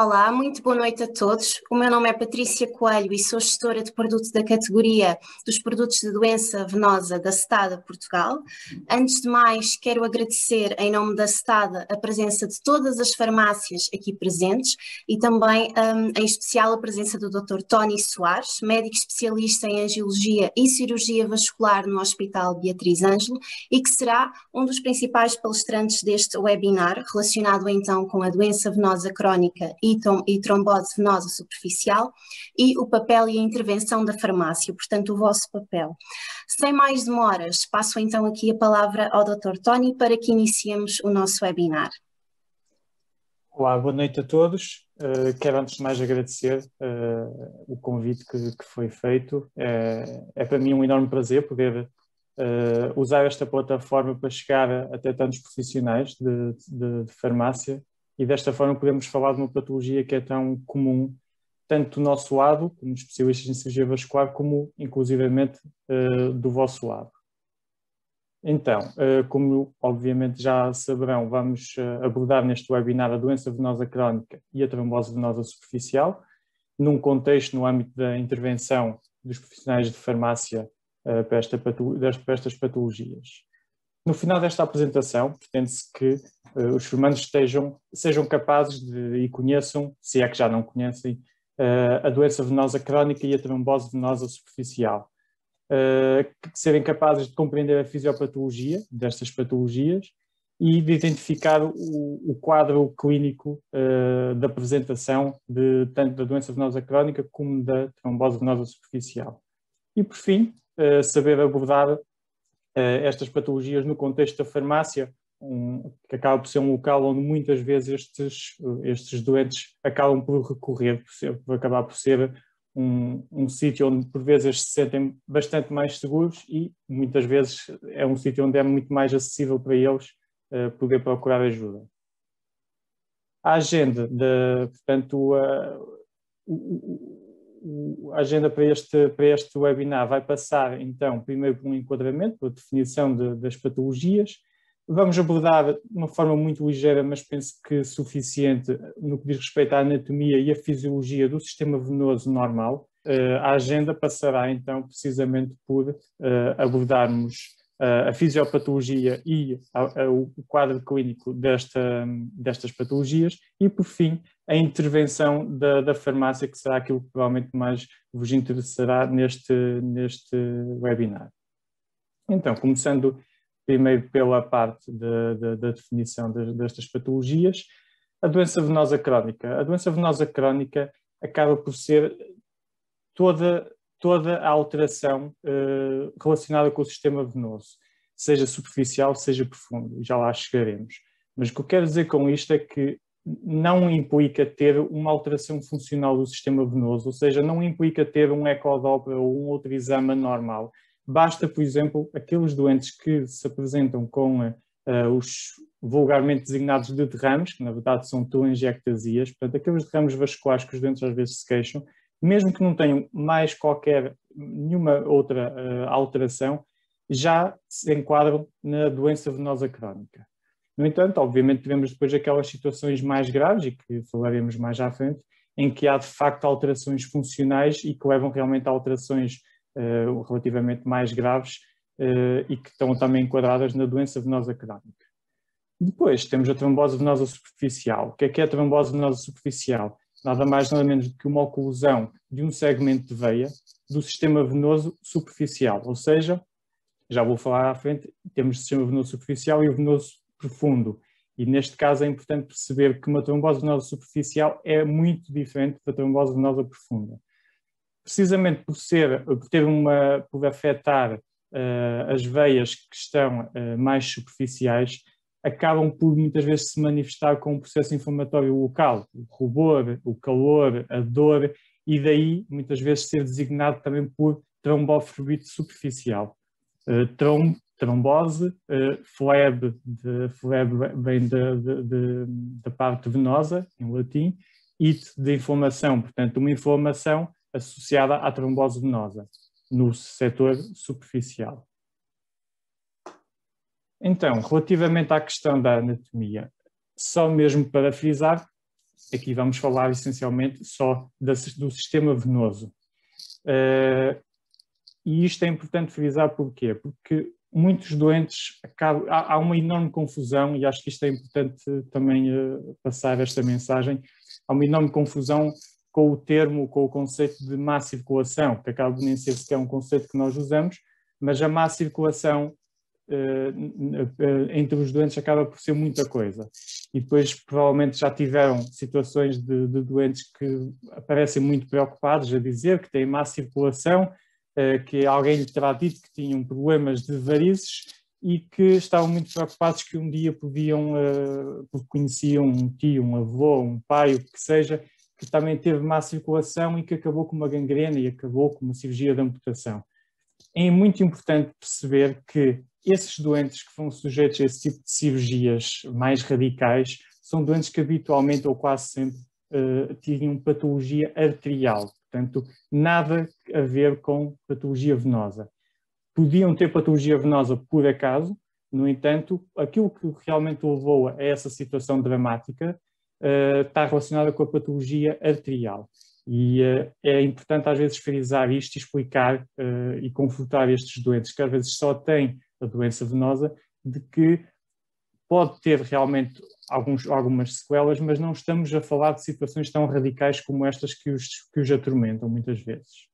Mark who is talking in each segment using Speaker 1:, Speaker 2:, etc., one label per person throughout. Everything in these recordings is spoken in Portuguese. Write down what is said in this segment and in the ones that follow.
Speaker 1: Olá, muito boa noite a todos. O meu nome é Patrícia Coelho e sou gestora de produto da categoria dos produtos de doença venosa da Stada Portugal. Antes de mais, quero agradecer em nome da Stada a presença de todas as farmácias aqui presentes e também, em especial, a presença do Dr. Tony Soares, médico especialista em angiologia e cirurgia vascular no Hospital Beatriz Ângelo e que será um dos principais palestrantes deste webinar relacionado então com a doença venosa crónica e trombose venosa superficial e o papel e a intervenção da farmácia, portanto o vosso papel. Sem mais demoras, passo então aqui a palavra ao Dr. Tony para que iniciemos o nosso webinar.
Speaker 2: Olá, boa noite a todos. Quero antes de mais agradecer o convite que foi feito. É para mim um enorme prazer poder usar esta plataforma para chegar até tantos profissionais de farmácia e desta forma podemos falar de uma patologia que é tão comum, tanto do nosso lado, como especialistas em cirurgia vascular, como inclusivamente do vosso lado. Então, como obviamente já saberão, vamos abordar neste webinar a doença venosa crónica e a trombose venosa superficial, num contexto no âmbito da intervenção dos profissionais de farmácia para estas patologias. No final desta apresentação, pretende-se que os formandos sejam capazes e conheçam, se é que já não conhecem, a doença venosa crónica e a trombose venosa superficial. Serem capazes de compreender a fisiopatologia destas patologias e de identificar o quadro clínico da apresentação tanto da doença venosa crónica como da trombose venosa superficial. E, por fim, saber abordar estas patologias no contexto da farmácia, que acaba por ser um local onde muitas vezes estes doentes acabam por recorrer, por acabar por ser um sítio onde por vezes se sentem bastante mais seguros e muitas vezes é um sítio onde é muito mais acessível para eles poder procurar ajuda. A agenda, portanto, a agenda para este webinar vai passar então primeiro por um enquadramento, por definição das patologias. Vamos abordar de uma forma muito ligeira, mas penso que suficiente, no que diz respeito à anatomia e à fisiologia do sistema venoso normal. A agenda passará então precisamente por abordarmos a fisiopatologia e o quadro clínico destas patologias e, por fim, a intervenção da farmácia, que será aquilo que provavelmente mais vos interessará neste webinar. Então, começando primeiro pela parte da definição destas patologias, a doença venosa crónica. A doença venosa crónica acaba por ser toda a alteração relacionada com o sistema venoso, seja superficial, seja profundo, e já lá chegaremos. Mas o que eu quero dizer com isto é que não implica ter uma alteração funcional do sistema venoso, ou seja, não implica ter um ecodoppler ou um outro exame anormal. Basta, por exemplo, aqueles doentes que se apresentam com os vulgarmente designados de derrames, que na verdade são telangiectasias, portanto, aqueles derrames vasculares que os doentes às vezes se queixam, mesmo que não tenham mais nenhuma outra alteração, já se enquadram na doença venosa crónica. No entanto, obviamente, tivemos depois aquelas situações mais graves, e que falaremos mais à frente, em que há de facto alterações funcionais e que levam realmente a alterações relativamente mais graves e que estão também enquadradas na doença venosa crónica. Depois temos a trombose venosa superficial. O que é a trombose venosa superficial? Nada mais nada menos do que uma oclusão de um segmento de veia do sistema venoso superficial, ou seja, já vou falar à frente, temos o sistema venoso superficial e o venoso profundo, e neste caso é importante perceber que uma trombose venosa superficial é muito diferente da trombose venosa profunda. Precisamente por afetar as veias que estão mais superficiais, acabam por muitas vezes se manifestar com um processo inflamatório local, o rubor, o calor, a dor, e daí muitas vezes ser designado também por tromboflebite superficial. Trombose, flebe vem da parte venosa, em latim, e de inflamação, portanto uma inflamação associada à trombose venosa, no setor superficial. Então, relativamente à questão da anatomia, só mesmo para frisar, Aqui vamos falar essencialmente só do sistema venoso. E isto é importante frisar porquê? Porque muitos doentes há uma enorme confusão, e acho que isto é importante também passar esta mensagem, há uma enorme confusão com o termo, com o conceito de má circulação, que acaba por nem ser sequer um conceito que nós usamos, mas a má circulação entre os doentes acaba por ser muita coisa. E depois provavelmente já tiveram situações de doentes que aparecem muito preocupados a dizer que têm má circulação, que alguém lhe terá dito que tinham problemas de varizes e que estavam muito preocupados que um dia podiam, porque conheciam um tio, um avô, um pai, o que seja, que também teve má circulação e que acabou com uma gangrena e acabou com uma cirurgia de amputação. É muito importante perceber que esses doentes que foram sujeitos a esse tipo de cirurgias mais radicais são doentes que habitualmente ou quase sempre tinham patologia arterial, portanto, nada a ver com patologia venosa. Podiam ter patologia venosa por acaso, no entanto, aquilo que realmente levou a essa situação dramática está relacionada com a patologia arterial. E é importante às vezes frisar isto e explicar e confortar estes doentes que às vezes só têm a doença venosa, de que pode ter realmente algumas sequelas, mas não estamos a falar de situações tão radicais como estas que os atormentam muitas vezes.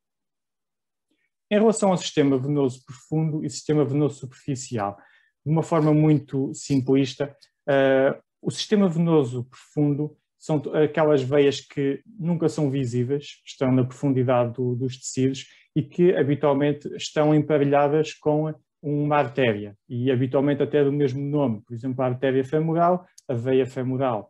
Speaker 2: Em relação ao sistema venoso profundo e sistema venoso superficial, de uma forma muito simplista, o sistema venoso profundo são aquelas veias que nunca são visíveis, estão na profundidade dos tecidos e que habitualmente estão emparelhadas com uma artéria e habitualmente até do mesmo nome, por exemplo, a artéria femoral, a veia femoral.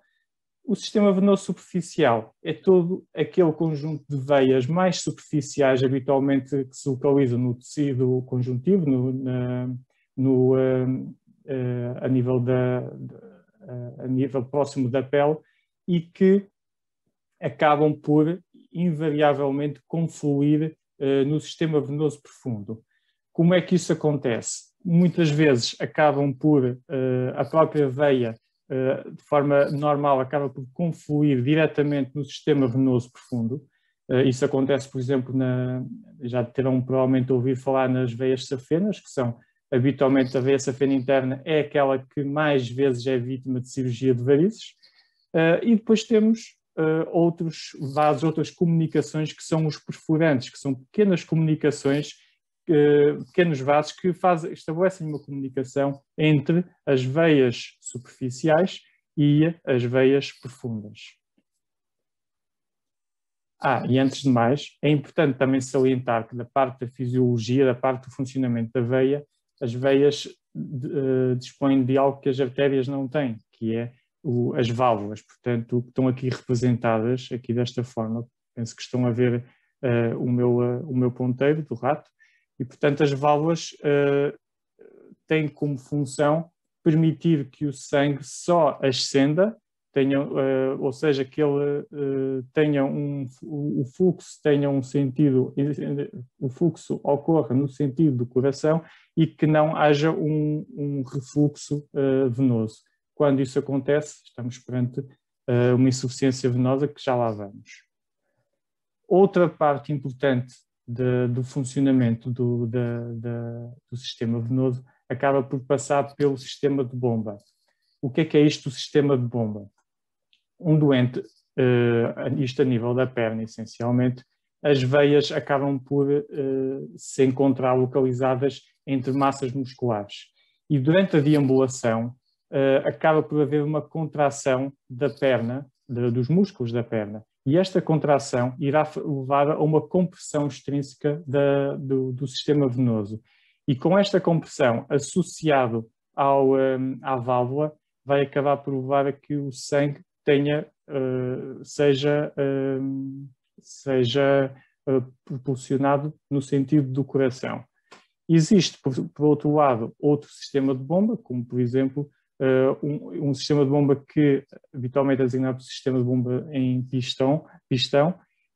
Speaker 2: O sistema venoso superficial é todo aquele conjunto de veias mais superficiais, habitualmente que se localizam no tecido conjuntivo, a nível próximo da pele, e que acabam por, invariavelmente, confluir no sistema venoso profundo. Como é que isso acontece? Muitas vezes acabam por, a própria veia, de forma normal, acaba por confluir diretamente no sistema venoso profundo. Isso acontece, por exemplo, já terão provavelmente ouvido falar nas veias safenas, que são, habitualmente, a veia safena interna é aquela que mais vezes é vítima de cirurgia de varizes. E depois temos outros vasos, outras comunicações que são os perfurantes, que são pequenas comunicações, pequenos vasos que estabelecem uma comunicação entre as veias superficiais e as veias profundas. E antes de mais, é importante também salientar que da parte da fisiologia, da parte do funcionamento da veia, as veias dispõem de algo que as artérias não têm, que é as válvulas, portanto, que estão aqui representadas, aqui desta forma. Penso que estão a ver o meu ponteiro do rato, e, portanto, as válvulas têm como função permitir que o sangue só ascenda, ou seja, que ele tenha o fluxo tenha um sentido, o fluxo ocorra no sentido do coração e que não haja um refluxo venoso. Quando isso acontece, estamos perante uma insuficiência venosa, que já lá vamos. Outra parte importante do funcionamento do sistema venoso acaba por passar pelo sistema de bomba. O que é isto, o sistema de bomba? Um doente, isto a nível da perna, essencialmente, as veias acabam por se encontrar localizadas entre massas musculares. E durante a deambulação, acaba por haver uma contração da perna, dos músculos da perna. E esta contração irá levar a uma compressão extrínseca do sistema venoso. E com esta compressão, associado à válvula, vai acabar por levar a que o sangue seja propulsionado no sentido do coração. Existe, por outro lado, outro sistema de bomba, como, por exemplo, um sistema de bomba que habitualmente é designado sistema de bomba em pistão,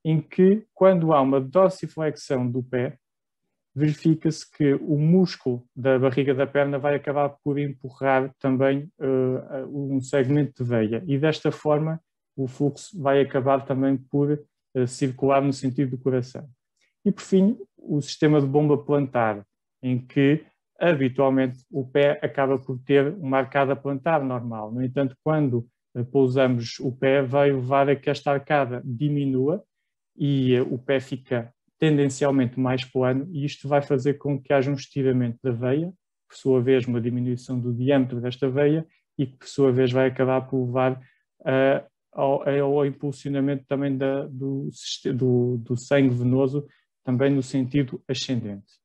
Speaker 2: em que, quando há uma dorsiflexão do pé, verifica-se que o músculo da barriga da perna vai acabar por empurrar também um segmento de veia, e desta forma o fluxo vai acabar também por circular no sentido do coração. E, por fim, o sistema de bomba plantar, em que, habitualmente, o pé acaba por ter uma arcada plantar normal. No entanto, quando pousamos o pé, vai levar a que esta arcada diminua e o pé fica tendencialmente mais plano, e isto vai fazer com que haja um estiramento da veia, por sua vez uma diminuição do diâmetro desta veia, e que por sua vez vai acabar por levar ao impulsionamento também do sangue venoso, também no sentido ascendente.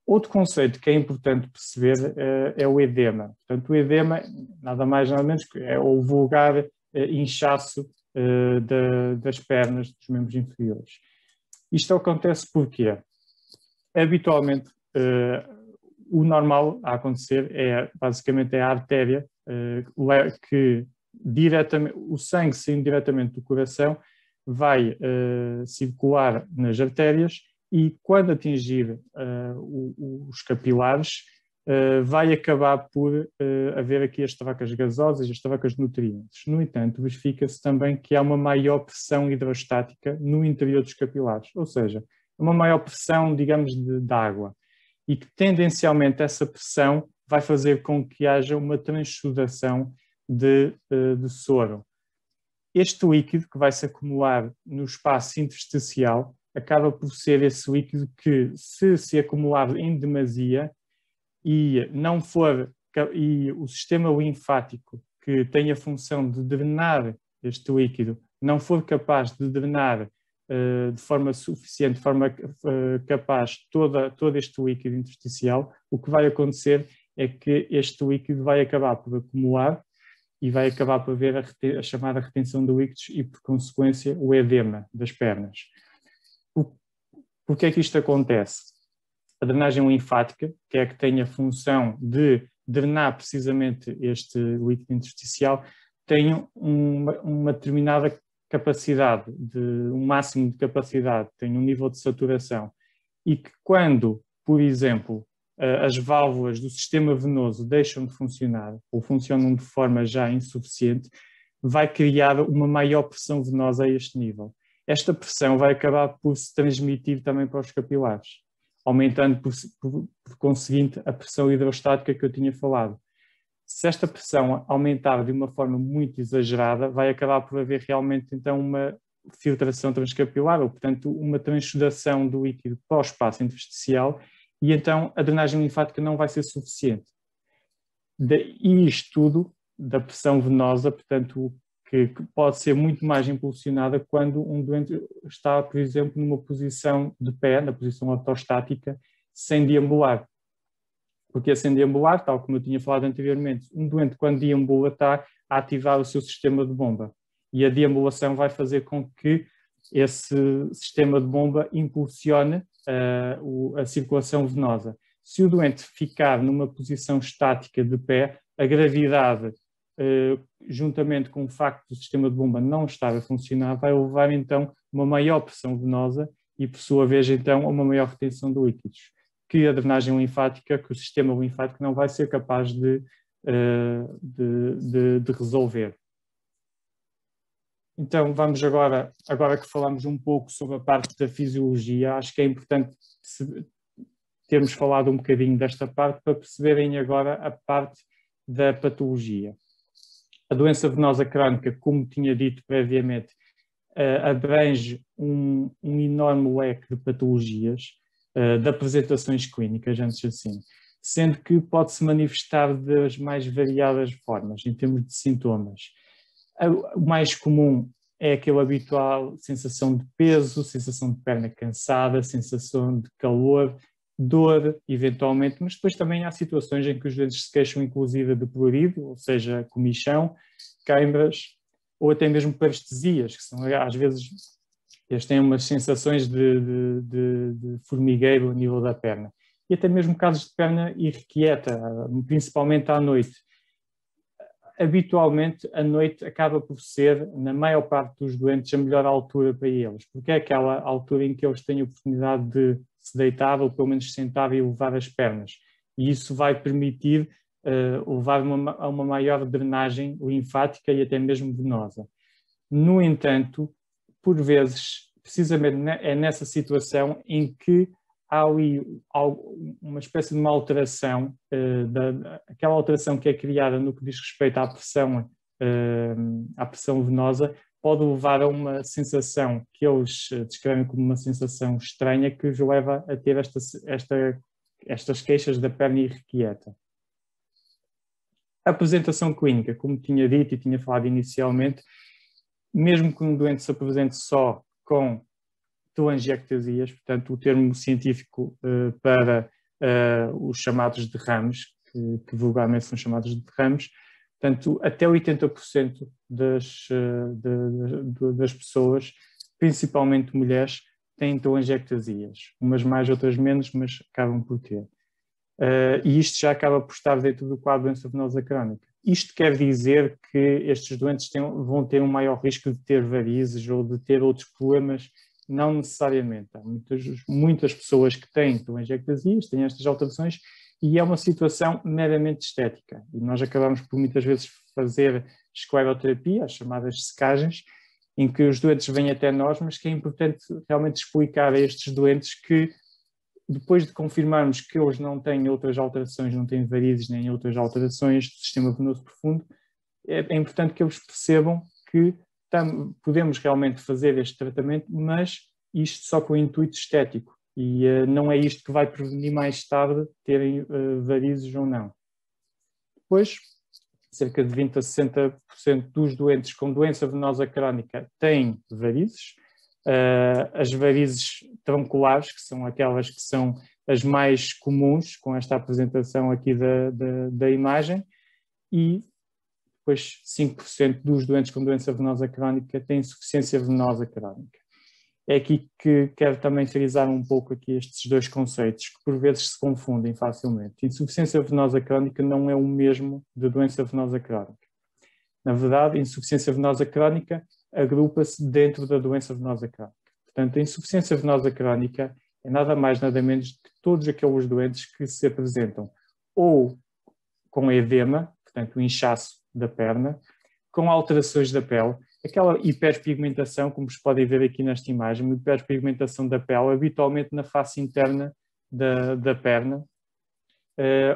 Speaker 2: Outro conceito que é importante perceber é o edema. Portanto, o edema, nada mais nada menos que é o vulgar inchaço das pernas, dos membros inferiores. Isto acontece porque, habitualmente, o normal a acontecer basicamente a artéria que o sangue saindo diretamente do coração vai circular nas artérias e, quando atingir os capilares, vai acabar por haver aqui as trocas gasosas e as trocas de nutrientes. No entanto, verifica-se também que há uma maior pressão hidrostática no interior dos capilares, ou seja, uma maior pressão, digamos, de água, e que tendencialmente essa pressão vai fazer com que haja uma transsudação de soro. Este líquido que vai se acumular no espaço intersticial acaba por ser esse líquido que, se acumular em demasia e o sistema linfático, que tem a função de drenar este líquido, não for capaz de drenar de forma suficiente, de forma capaz todo este líquido intersticial, o que vai acontecer é que este líquido vai acabar por acumular e vai acabar por haver a chamada retenção de líquidos e, por consequência, o edema das pernas. Por que é que isto acontece? A drenagem linfática, que é a que tem a função de drenar precisamente este líquido intersticial, tem uma determinada capacidade, um máximo de capacidade, tem um nível de saturação, e que quando, por exemplo, as válvulas do sistema venoso deixam de funcionar ou funcionam de forma já insuficiente, vai criar uma maior pressão venosa a este nível. Esta pressão vai acabar por se transmitir também para os capilares, aumentando por conseguinte a pressão hidrostática que eu tinha falado. Se esta pressão aumentar de uma forma muito exagerada, vai acabar por haver realmente então uma filtração transcapilar, ou portanto uma transsudação do líquido para o espaço intersticial, e então a drenagem linfática não vai ser suficiente. E isto tudo da pressão venosa, portanto, que pode ser muito mais impulsionada quando um doente está, por exemplo, numa posição de pé, na posição ortostática, sem deambular. Porque sem deambular, tal como eu tinha falado anteriormente, um doente, quando deambula, está a ativar o seu sistema de bomba. E a deambulação vai fazer com que esse sistema de bomba impulsione a circulação venosa. Se o doente ficar numa posição estática de pé, a gravidade, juntamente com o facto do sistema de bomba não estar a funcionar, vai levar então uma maior pressão venosa e, por sua vez, então, uma maior retenção de líquidos, que a drenagem linfática, que o sistema linfático não vai ser capaz de resolver. Então, vamos agora que falamos um pouco sobre a parte da fisiologia, acho que é importante termos falado um bocadinho desta parte para perceberem agora a parte da patologia. A doença venosa crónica, como tinha dito previamente, abrange um enorme leque de patologias, de apresentações clínicas, antes assim, sendo que pode-se manifestar das mais variadas formas, em termos de sintomas. O mais comum é aquele habitual sensação de peso, sensação de perna cansada, sensação de calor, dor, eventualmente, mas depois também há situações em que os doentes se queixam inclusive de prurido, ou seja, comichão, queimbras, ou até mesmo parestesias, que são, às vezes, eles têm umas sensações de formigueiro a nível da perna. E até mesmo casos de perna irrequieta, principalmente à noite. Habitualmente, a noite acaba por ser, na maior parte dos doentes, a melhor altura para eles, porque é aquela altura em que eles têm a oportunidade de se deitar ou pelo menos sentar e elevar as pernas. E isso vai permitir levar a uma maior drenagem linfática e até mesmo venosa. No entanto, por vezes, precisamente é nessa situação em que há ali uma espécie de uma alteração, aquela alteração que é criada no que diz respeito à pressão venosa, pode levar a uma sensação que eles descrevem como uma sensação estranha que os leva a ter estas queixas da perna irrequieta. A apresentação clínica, como tinha dito e tinha falado inicialmente, mesmo que um doente se apresente só com telangiectasias, portanto o termo científico para os chamados derrames, que vulgarmente são chamados de derrames, portanto até 80% das pessoas, principalmente mulheres, têm telangiectasias, umas mais, outras menos, mas acabam por ter. E isto já acaba por estar dentro do quadro de doença venosa crónica. Isto quer dizer que estes doentes vão ter um maior risco de ter varizes ou de ter outros problemas? Não necessariamente. Há muitas pessoas que têm telangiectasias, têm estas alterações, e é uma situação meramente estética. E nós acabamos por muitas vezes fazer escleroterapia, as chamadas secagens, em que os doentes vêm até nós, mas que é importante realmente explicar a estes doentes que, depois de confirmarmos que eles não têm outras alterações, não têm varizes nem outras alterações do sistema venoso profundo, é importante que eles percebam que podemos realmente fazer este tratamento, mas isto só com o intuito estético. E não é isto que vai prevenir mais tarde terem varizes ou não. Depois, cerca de 20 a 60% dos doentes com doença venosa crónica têm varizes. As varizes tronculares, que são aquelas que são as mais comuns, com esta apresentação aqui da imagem, e depois 5% dos doentes com doença venosa crónica têm insuficiência venosa crónica. É aqui que quero também frisar um pouco aqui estes dois conceitos, que por vezes se confundem facilmente. Insuficiência venosa crónica não é o mesmo de doença venosa crónica. Na verdade, a insuficiência venosa crónica agrupa-se dentro da doença venosa crónica. Portanto, a insuficiência venosa crónica é nada mais, nada menos que todos aqueles doentes que se apresentam ou com edema, portanto, o inchaço da perna, com alterações da pele, aquela hiperpigmentação, como se podem ver aqui nesta imagem, uma hiperpigmentação da pele, habitualmente na face interna da perna,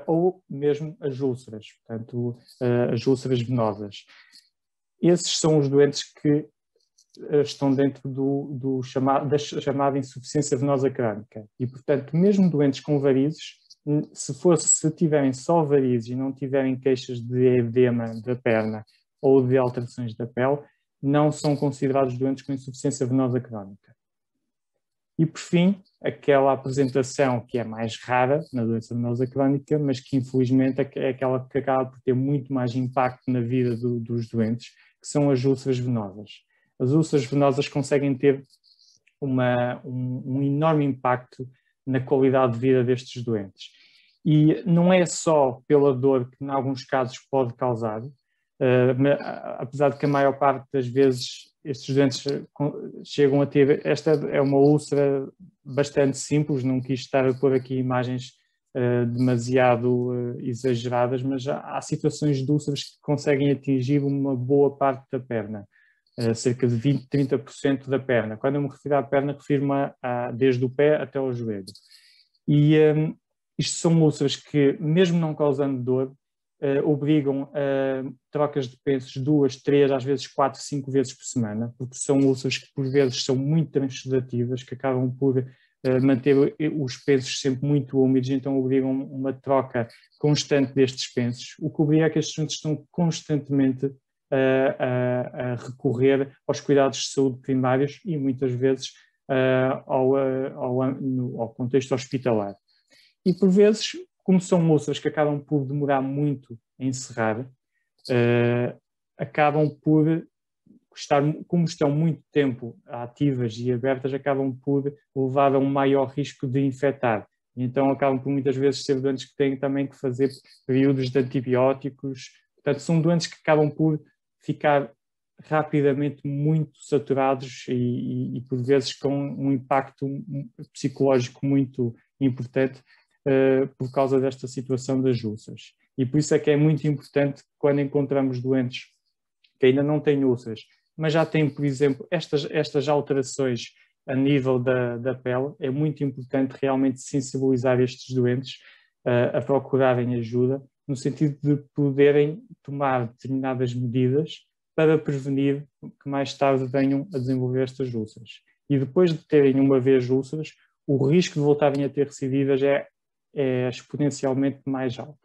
Speaker 2: ou mesmo as úlceras, portanto, as úlceras venosas. Esses são os doentes que estão dentro da chamada insuficiência venosa crónica. E, portanto, mesmo doentes com varizes, se tiverem só varizes e não tiverem queixas de edema da perna ou de alterações da pele, não são considerados doentes com insuficiência venosa crónica. E, por fim, aquela apresentação que é mais rara na doença venosa crónica, mas que infelizmente é aquela que acaba por ter muito mais impacto na vida dos doentes, que são as úlceras venosas. As úlceras venosas conseguem ter um enorme impacto na qualidade de vida destes doentes. E não é só pela dor que, em alguns casos, pode causar, apesar de que a maior parte das vezes estes doentes chegam a ter, esta é uma úlcera bastante simples, não quis estar a pôr aqui imagens demasiado exageradas, mas há situações de úlceras que conseguem atingir uma boa parte da perna, cerca de 20, 30% da perna. Quando eu me refiro à perna, refiro-me desde o pé até ao joelho. E isto são úlceras que, mesmo não causando dor, obrigam a trocas de pensos 2, 3, às vezes 4, 5 vezes por semana, porque são úlceras que por vezes são muito transsudativas, que acabam por manter os pensos sempre muito úmidos, então obrigam uma troca constante destes pensos, o que obriga a que estes doentes estão constantemente a recorrer aos cuidados de saúde primários e muitas vezes ao contexto hospitalar. E por vezes, como são úlceras que acabam por demorar muito a encerrar, acabam por como estão muito tempo ativas e abertas, acabam por levar a um maior risco de infectar. Então acabam por muitas vezes ser doentes que têm também que fazer períodos de antibióticos. Portanto, são doentes que acabam por ficar rapidamente muito saturados e por vezes com um impacto psicológico muito importante por causa desta situação das úlceras. E por isso é que é muito importante quando encontramos doentes que ainda não têm úlceras, mas já têm, por exemplo, estas alterações a nível da pele, é muito importante realmente sensibilizar estes doentes a procurarem ajuda, no sentido de poderem tomar determinadas medidas para prevenir que mais tarde venham a desenvolver estas úlceras. E depois de terem uma vez úlceras, o risco de voltarem a ter recidivas é exponencialmente mais alto.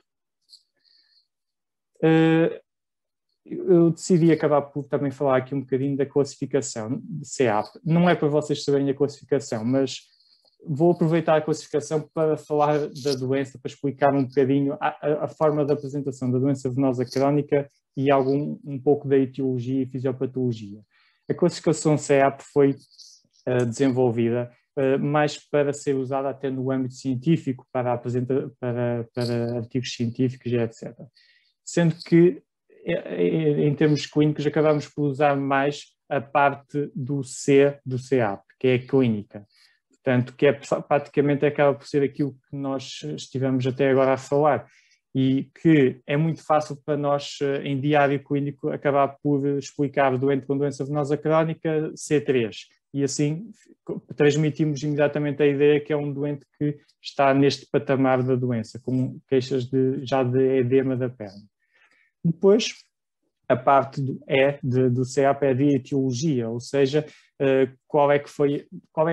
Speaker 2: Eu decidi acabar por também falar aqui um bocadinho da classificação de CEAP. Não é para vocês saberem a classificação, mas vou aproveitar a classificação para falar da doença, para explicar um bocadinho a forma de apresentação da doença venosa crónica e um pouco da etiologia e fisiopatologia. A classificação CEAP foi desenvolvida mais para ser usada até no âmbito científico, para artigos científicos e etc. Sendo que, em termos clínicos, acabamos por usar mais a parte do C do CEAP, que é a clínica. Portanto, que praticamente acaba por ser aquilo que nós estivemos até agora a falar e que é muito fácil para nós, em diário clínico, acabar por explicar o doente com doença venosa crónica C3 e assim transmitimos imediatamente a ideia que é um doente que está neste patamar da doença, com queixas já de edema da perna. Depois, a parte do CEAP é de etiologia, ou seja, qual é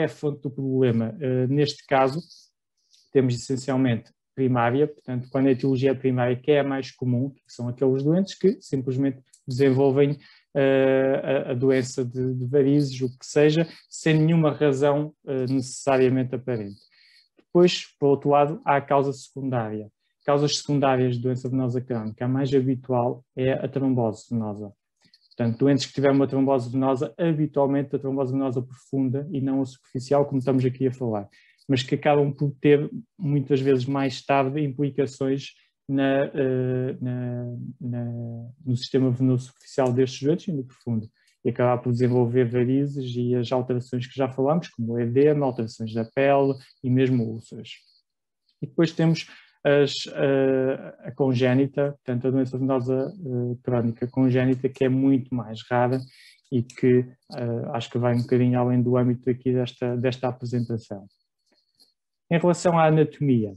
Speaker 2: a fonte do problema. Neste caso, temos essencialmente primária, portanto, quando a etiologia é primária, que é a mais comum, que são aqueles doentes que simplesmente desenvolvem a doença de varizes, o que seja, sem nenhuma razão necessariamente aparente. Depois, por outro lado, há a causa secundária. Causas secundárias de doença venosa crónica, a mais habitual é a trombose venosa. Portanto, doentes que tiveram uma trombose venosa, habitualmente a trombose venosa profunda e não a superficial, como estamos aqui a falar, mas que acabam por ter, muitas vezes mais tarde, implicações no sistema venoso superficial destes doentes e no profundo, e acabar por desenvolver varizes e as alterações que já falámos, como o edema, alterações da pele e mesmo úlceras. E depois temos a congénita, portanto a doença venosa crónica congénita, que é muito mais rara e que acho que vai um bocadinho além do âmbito aqui desta apresentação. Em relação à anatomia,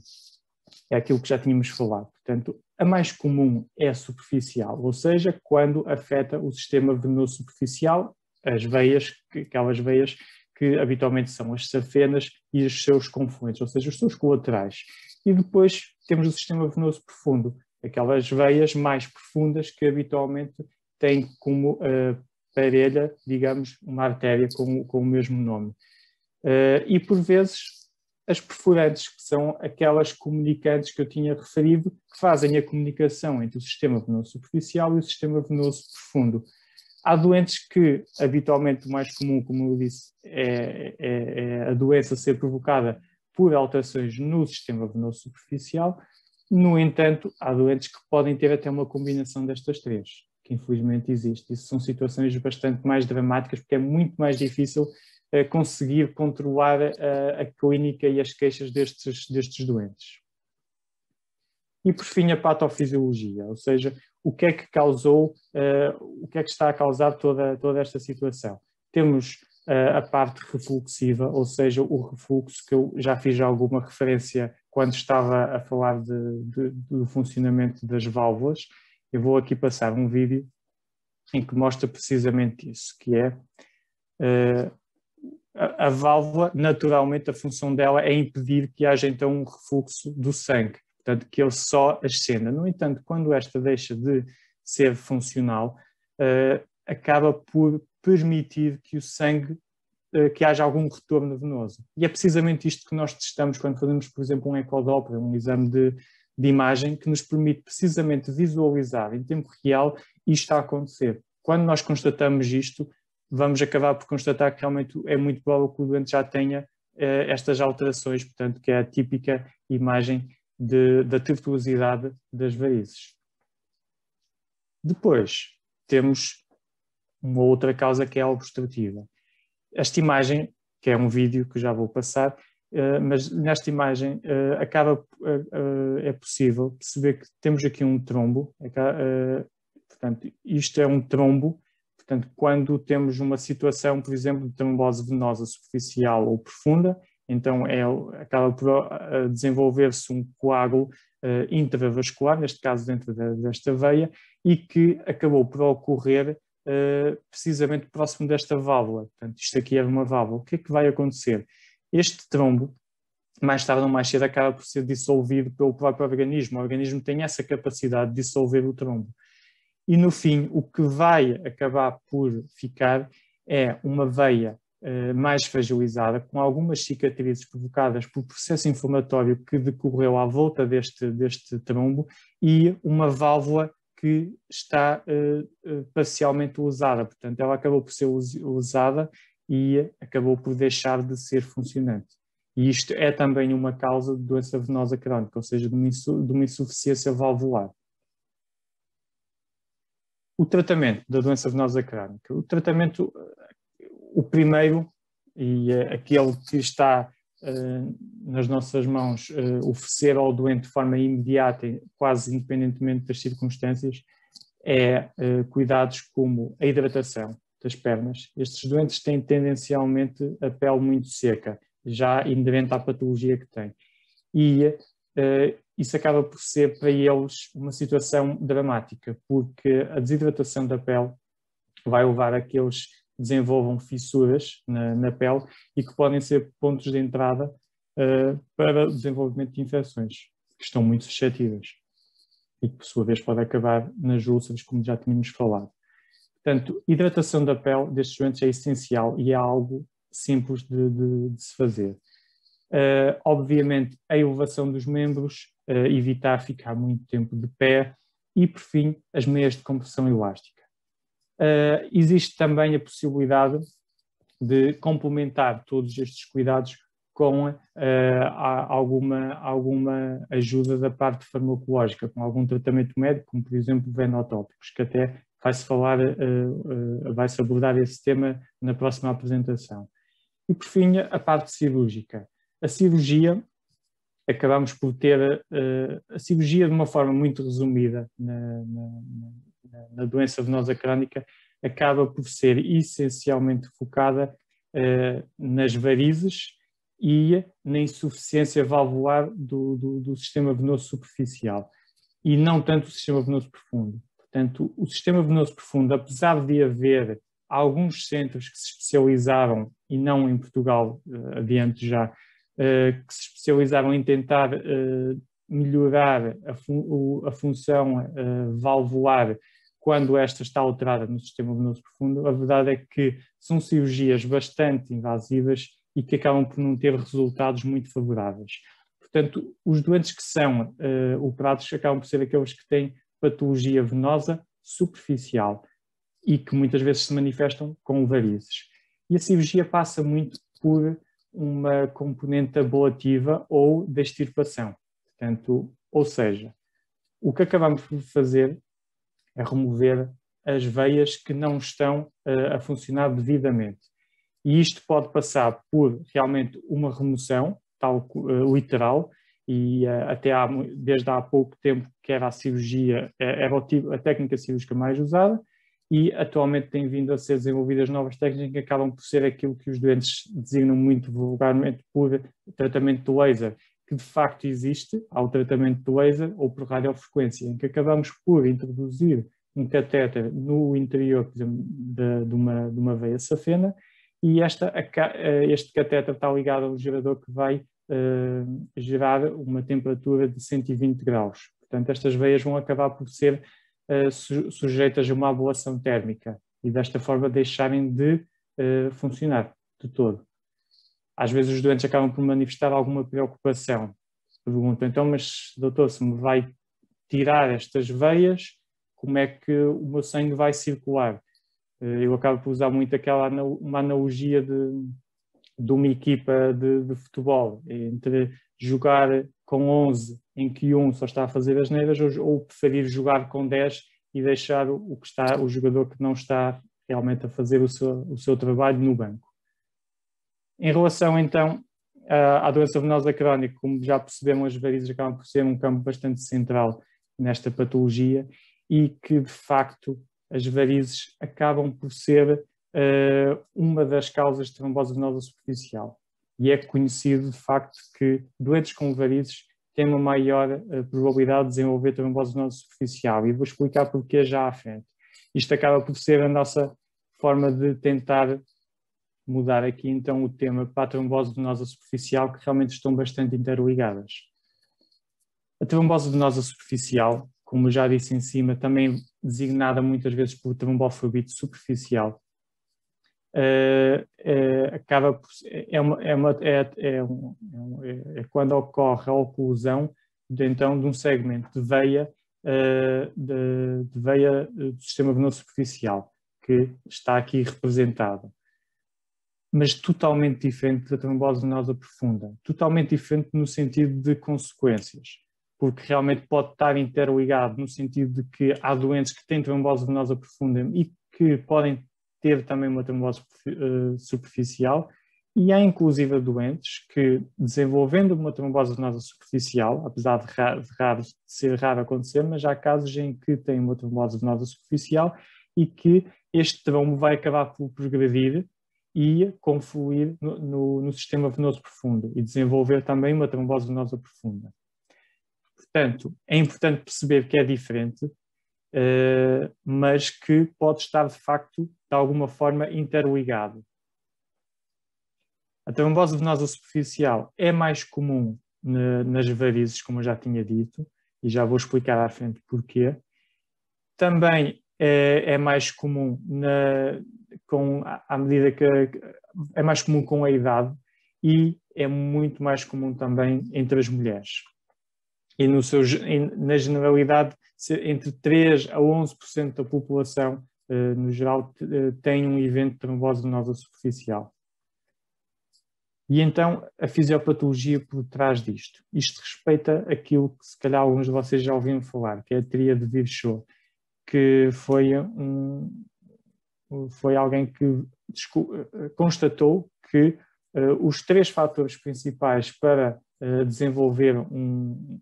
Speaker 2: é aquilo que já tínhamos falado, portanto a mais comum é a superficial, ou seja, quando afeta o sistema venoso superficial, as veias, aquelas veias que habitualmente são as safenas e os seus confluentes, ou seja, os seus colaterais. E depois temos o sistema venoso profundo, aquelas veias mais profundas que habitualmente têm como parelha, digamos, uma artéria com o mesmo nome. E por vezes as perfurantes, que são aquelas comunicantes que eu tinha referido, que fazem a comunicação entre o sistema venoso superficial e o sistema venoso profundo. Há doentes que, habitualmente, o mais comum, como eu disse, é a doença ser provocada por alterações no sistema venoso superficial. No entanto, há doentes que podem ter até uma combinação destas três, que infelizmente existe. Isso são situações bastante mais dramáticas, porque é muito mais difícil conseguir controlar a clínica e as queixas destes doentes. E por fim, a patofisiologia, ou seja, o que é que causou, o que é que está a causar toda esta situação. Temos a parte refluxiva, ou seja, o refluxo, que eu já fiz alguma referência quando estava a falar do funcionamento das válvulas. Eu vou aqui passar um vídeo em que mostra precisamente isso, que é a válvula, naturalmente, a função dela é impedir que haja então um refluxo do sangue, portanto, que ele só ascenda. No entanto, quando esta deixa de ser funcional, acaba por permitir que o sangue, que haja algum retorno venoso. E é precisamente isto que nós testamos quando fazemos, por exemplo, um ecodoppler, um exame de imagem, que nos permite precisamente visualizar em tempo real isto a acontecer. Quando nós constatamos isto, vamos acabar por constatar que realmente é muito provável que o doente já tenha estas alterações, portanto, que é a típica imagem da tortuosidade das varizes. Depois, temos uma outra causa que é a obstrutiva. Esta imagem, que é um vídeo que já vou passar, mas nesta imagem é possível perceber que temos aqui um trombo, portanto, isto é um trombo, portanto, quando temos uma situação, por exemplo, de trombose venosa superficial ou profunda, então acaba por desenvolver-se um coágulo intravascular, neste caso dentro desta veia, e que acabou por ocorrer precisamente próximo desta válvula. Portanto, isto aqui era uma válvula. O que é que vai acontecer? Este trombo, mais tarde ou mais cedo, acaba por ser dissolvido pelo próprio organismo. O organismo tem essa capacidade de dissolver o trombo. E, no fim, o que vai acabar por ficar é uma veia mais fragilizada, com algumas cicatrizes provocadas por processo inflamatório que decorreu à volta deste trombo e uma válvula que está parcialmente usada. Portanto, ela acabou por ser usada e acabou por deixar de ser funcionante. E isto é também uma causa de doença venosa crónica, ou seja, de uma insuficiência valvular. O tratamento da doença venosa crónica. O tratamento, o primeiro, e aquele que está nas nossas mãos, oferecer ao doente de forma imediata, quase independentemente das circunstâncias, é cuidados como a hidratação das pernas. Estes doentes têm tendencialmente a pele muito seca, já inerente à patologia que têm. E isso acaba por ser para eles uma situação dramática, porque a desidratação da pele vai levar a que eles desenvolvam fissuras na pele e que podem ser pontos de entrada para o desenvolvimento de infecções, que estão muito suscetíveis e que, por sua vez, pode acabar nas úlceras, como já tínhamos falado. Portanto, hidratação da pele destes doentes é essencial e é algo simples de se fazer. Obviamente, a elevação dos membros, evitar ficar muito tempo de pé e, por fim, as meias de compressão elástica. Existe também a possibilidade de complementar todos estes cuidados com alguma ajuda da parte farmacológica, com algum tratamento médico, como por exemplo venotópicos, que até vai-se abordar esse tema na próxima apresentação. E por fim, a parte cirúrgica. A cirurgia, acabamos por ter a cirurgia de uma forma muito resumida na doença venosa crónica, acaba por ser essencialmente focada nas varizes e na insuficiência valvular do sistema venoso superficial e não tanto o sistema venoso profundo. Portanto, o sistema venoso profundo, apesar de haver alguns centros que se especializaram, e não em Portugal, adiante já, que se especializaram em tentar melhorar a função valvular quando esta está alterada no sistema venoso profundo, a verdade é que são cirurgias bastante invasivas e que acabam por não ter resultados muito favoráveis. Portanto, os doentes que são operados acabam por ser aqueles que têm patologia venosa superficial e que muitas vezes se manifestam com varizes. E a cirurgia passa muito por uma componente ablativa ou de extirpação. Portanto, ou seja, o que acabamos por fazer é remover as veias que não estão a funcionar devidamente. E isto pode passar por realmente uma remoção, tal literal, e desde há pouco tempo que era a cirurgia, era a técnica cirúrgica mais usada, e atualmente têm vindo a ser desenvolvidas novas técnicas que acabam por ser aquilo que os doentes designam muito vulgarmente por tratamento de laser, que de facto existe, ao tratamento de laser ou por radiofrequência, em que acabamos por introduzir um catéter no interior, por exemplo, de uma veia safena, e este catéter está ligado a um gerador que vai gerar uma temperatura de 120 graus. Portanto, estas veias vão acabar por ser sujeitas a uma ablação térmica e desta forma deixarem de funcionar de todo. Às vezes os doentes acabam por manifestar alguma preocupação. Perguntam, então, mas doutor, se me vai tirar estas veias, como é que o meu sangue vai circular? Eu acabo por usar muito uma analogia de uma equipa de futebol, entre jogar com 11 em que um só está a fazer as neiras ou preferir jogar com 10 e deixar o jogador que não está realmente a fazer o seu trabalho no banco. Em relação então à doença venosa crónica, como já perceberam, as varizes acabam por ser um campo bastante central nesta patologia e que, de facto, as varizes acabam por ser uma das causas de trombose venosa superficial. E é conhecido, de facto, que doentes com varizes têm uma maior probabilidade de desenvolver trombose venosa superficial. E vou explicar porquê já à frente. Isto acaba por ser a nossa forma de tentar mudar aqui, então, o tema para a trombose venosa superficial, que realmente estão bastante interligadas. A trombose venosa superficial, como já disse em cima, também designada muitas vezes por tromboflebite superficial, acaba por, é quando ocorre a oclusão então, de um segmento de veia, de veia do sistema venoso superficial, que está aqui representado. Mas totalmente diferente da trombose venosa profunda, totalmente diferente no sentido de consequências, porque realmente pode estar interligado no sentido de que há doentes que têm trombose venosa profunda e que podem ter também uma trombose superficial, e há inclusive doentes que, desenvolvendo uma trombose venosa superficial, apesar de ser raro acontecer, mas há casos em que têm uma trombose venosa superficial e que este trombo vai acabar por progredir e confluir no sistema venoso profundo e desenvolver também uma trombose venosa profunda. Portanto, é importante perceber que é diferente, mas que pode estar, de facto, de alguma forma interligado. A trombose venosa superficial é mais comum nas varizes, como eu já tinha dito, e já vou explicar à frente porquê. Também é mais comum à medida que é mais comum com a idade e é muito mais comum também entre as mulheres. E na generalidade, entre 3 a 11% da população, no geral, tem um evento de trombose venosa superficial. E então, a fisiopatologia por trás disto. Isto respeita aquilo que se calhar alguns de vocês já ouviram falar, que é a tríade de Virchow, que foi alguém que constatou que os 3 fatores principais para desenvolver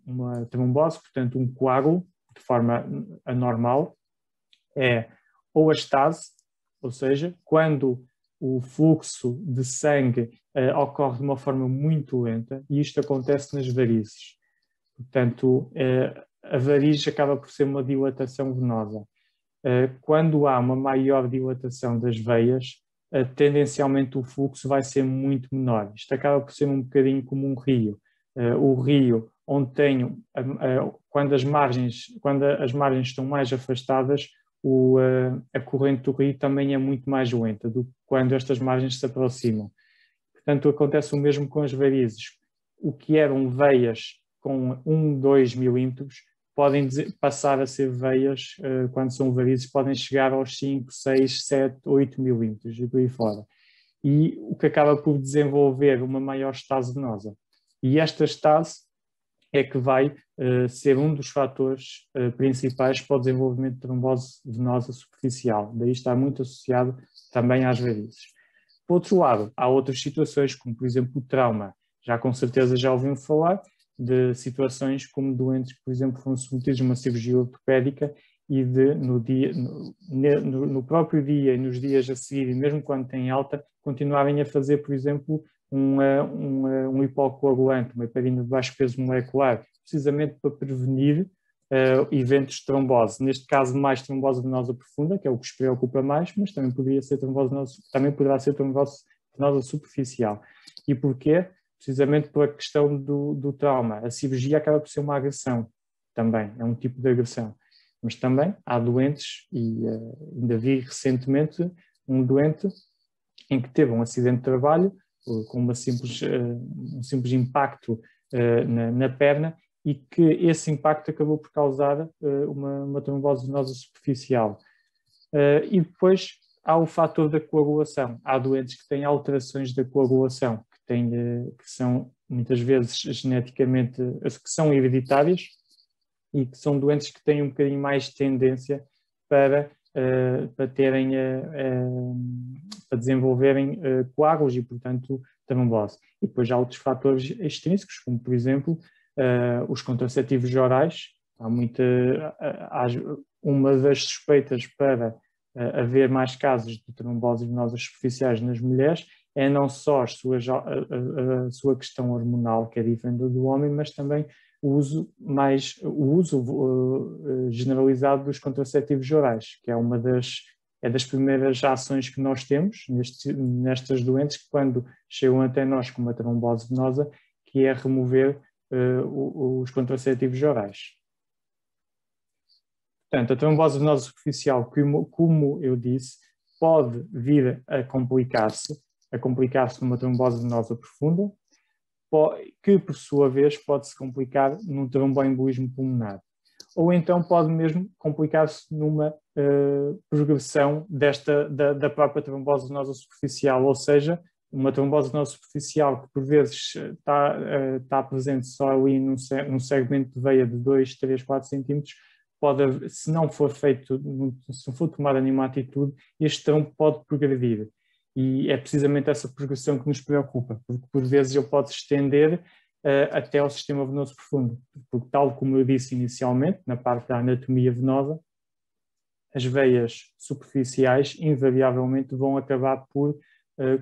Speaker 2: uma trombose, portanto um coágulo, de forma anormal, é ou a estase, ou seja, quando o fluxo de sangue ocorre de uma forma muito lenta, e isto acontece nas varizes. Portanto, a variz acaba por ser uma dilatação venosa. Quando há uma maior dilatação das veias, tendencialmente o fluxo vai ser muito menor. Isto acaba por ser um bocadinho como um rio. O rio, onde tem, quando as margens estão mais afastadas, a corrente do rio também é muito mais lenta do que quando estas margens se aproximam. Portanto, acontece o mesmo com as varizes. O que eram veias com 1, 2 milímetros podem passar a ser veias, quando são varizes, podem chegar aos 5, 6, 7, 8 milímetros e por aí fora. E o que acaba por desenvolver uma maior estase venosa. E esta estase é que vai ser um dos fatores principais para o desenvolvimento de trombose venosa superficial. Daí está muito associado também às varizes. Por outro lado, há outras situações, como por exemplo o trauma. Já com certeza já ouviram falar de situações como doentes que, por exemplo, foram submetidos a uma cirurgia ortopédica e no próprio dia e nos dias a seguir, e mesmo quando têm alta, continuarem a fazer, por exemplo, um hipocoagulante, uma heparina de baixo peso molecular, precisamente para prevenir eventos de trombose. Neste caso, mais trombose venosa profunda, que é o que os preocupa mais, mas também poderá ser trombose venosa superficial. E porquê? Precisamente pela questão do trauma. A cirurgia acaba por ser uma agressão também, é um tipo de agressão. Mas também há doentes, e ainda vi recentemente um doente em que teve um acidente de trabalho com um simples impacto na perna e que esse impacto acabou por causar uma trombose venosa superficial. E depois há o fator da coagulação. Há doentes que têm alterações da coagulação, que são muitas vezes geneticamente, que são hereditárias e que são doentes que têm um bocadinho mais tendência para terem desenvolverem coágulos e, portanto, trombose. E depois há outros fatores extrínsecos, como, por exemplo, os contraceptivos orais. Uma das suspeitas para haver mais casos de tromboses venosas superficiais nas mulheres é não só a sua questão hormonal, que é diferente do homem, mas também o uso generalizado dos contraceptivos orais, que é das primeiras ações que nós temos nestas doentes, que quando chegam até nós com uma trombose venosa, que é remover os contraceptivos orais. Portanto, a trombose venosa superficial, como eu disse, pode vir a complicar-se numa trombose venosa profunda, que por sua vez pode-se complicar num tromboembolismo pulmonar. Ou então pode mesmo complicar-se numa progressão da própria trombose venosa superficial, ou seja, uma trombose venosa superficial que por vezes está presente só ali num segmento de veia de 2, 3, 4 centímetros, se não for tomada nenhuma atitude, este trombo pode progredir. E é precisamente essa progressão que nos preocupa, porque por vezes ele pode se estender até ao sistema venoso profundo, porque tal como eu disse inicialmente, na parte da anatomia venosa, as veias superficiais invariavelmente vão acabar por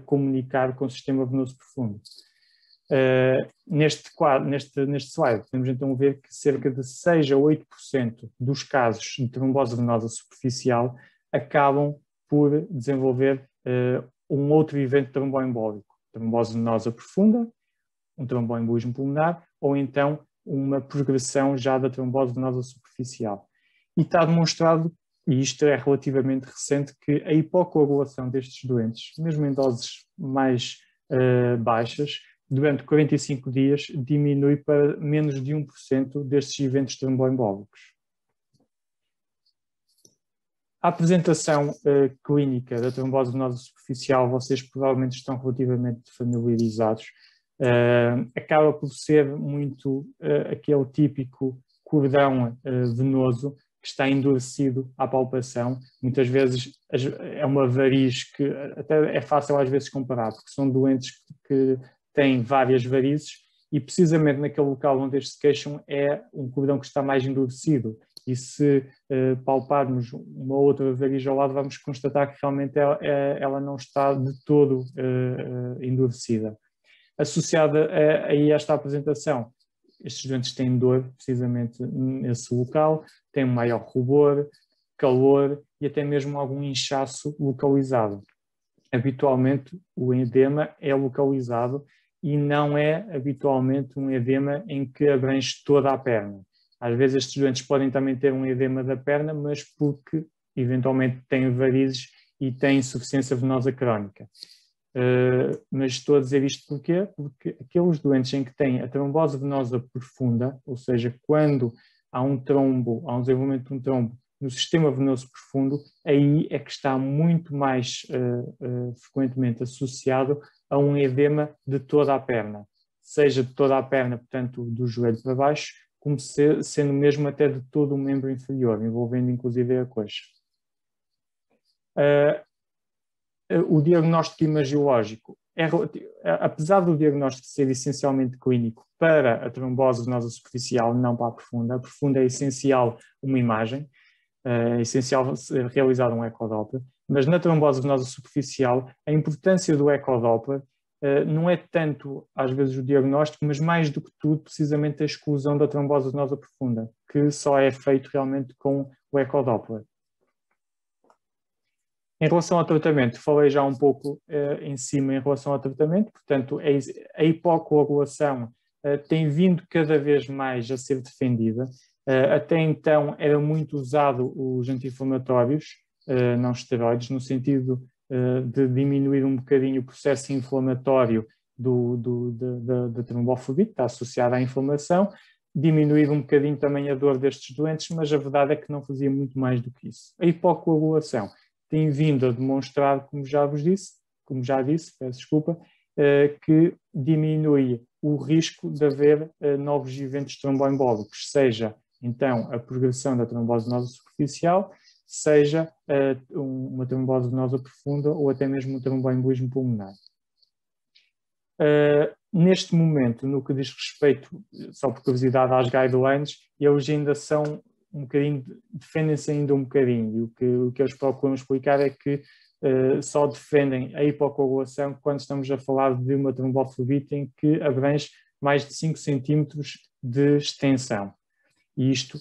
Speaker 2: comunicar com o sistema venoso profundo. Neste slide, podemos então ver que cerca de 6 a 8% dos casos de trombose venosa superficial acabam por desenvolver um outro evento tromboembólico, trombose venosa profunda, um tromboembolismo pulmonar, ou então uma progressão já da trombose venosa superficial. E está demonstrado, e isto é relativamente recente, que a hipocoagulação destes doentes, mesmo em doses mais baixas, durante 45 dias diminui para menos de 1% destes eventos tromboembólicos. A apresentação clínica da trombose venosa superficial, vocês provavelmente estão relativamente familiarizados, acaba por ser muito aquele típico cordão venoso que está endurecido à palpação. Muitas vezes é uma variz que até é fácil às vezes comparar, porque são doentes que têm várias varizes e precisamente naquele local onde eles se queixam é um cordão que está mais endurecido. E se palparmos uma outra variz ao lado, vamos constatar que realmente ela não está de todo endurecida. Associada a esta apresentação, estes doentes têm dor precisamente nesse local, têm um maior rubor, calor e até mesmo algum inchaço localizado. Habitualmente o edema é localizado e não é habitualmente um edema em que abrange toda a perna. Às vezes estes doentes podem também ter um edema da perna, mas porque eventualmente têm varizes e têm insuficiência venosa crónica. Mas estou a dizer isto porquê? Porque aqueles doentes em que têm a trombose venosa profunda, ou seja, quando há um desenvolvimento de um trombo no sistema venoso profundo, aí é que está muito mais frequentemente associado a um edema de toda a perna, seja de toda a perna, portanto, do joelho para baixo, como sendo mesmo até de todo o membro inferior, envolvendo inclusive a coxa. O diagnóstico imagiológico, apesar do diagnóstico ser essencialmente clínico para a trombose venosa superficial, não para a profunda é essencial uma imagem, é essencial realizar um ecodoppler, mas na trombose venosa superficial a importância do ecodoppler não é tanto às vezes o diagnóstico, mas mais do que tudo precisamente a exclusão da trombose venosa profunda, que só é feito realmente com o ecodoppler. Em relação ao tratamento, falei já um pouco em cima em relação ao tratamento, portanto a hipocoagulação tem vindo cada vez mais a ser defendida. Até então era muito usado os anti-inflamatórios, não esteroides, no sentido de diminuir um bocadinho o processo inflamatório da trombofobia, que está associada à inflamação, diminuir um bocadinho também a dor destes doentes, mas a verdade é que não fazia muito mais do que isso. A hipocoagulação tem vindo a demonstrar, como já disse, peço desculpa, que diminui o risco de haver novos eventos tromboembólicos, seja então a progressão da trombose venosa superficial, seja uma trombose venosa profunda ou até mesmo um tromboembolismo pulmonar. Neste momento, no que diz respeito, só por curiosidade, às guidelines, eles ainda são um bocadinho, defendem-se ainda um bocadinho, e o que eles procuram explicar é que só defendem a hipocoagulação quando estamos a falar de uma tromboflebite em que abrange mais de 5 centímetros de extensão. E isto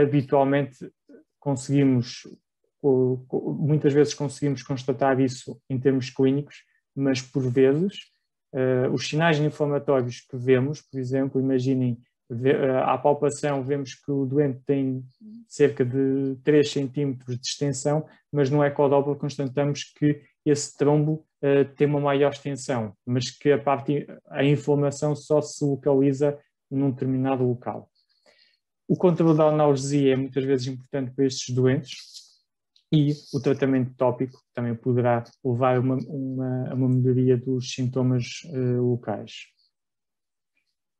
Speaker 2: habitualmente muitas vezes conseguimos constatar isso em termos clínicos, mas por vezes os sinais inflamatórios que vemos, por exemplo, imaginem, à palpação vemos que o doente tem cerca de 3 centímetros de extensão, mas no ecodoppler constatamos que esse trombo tem uma maior extensão, mas que a inflamação só se localiza num determinado local. O controle da analgesia é muitas vezes importante para estes doentes e o tratamento tópico também poderá levar a uma melhoria dos sintomas locais.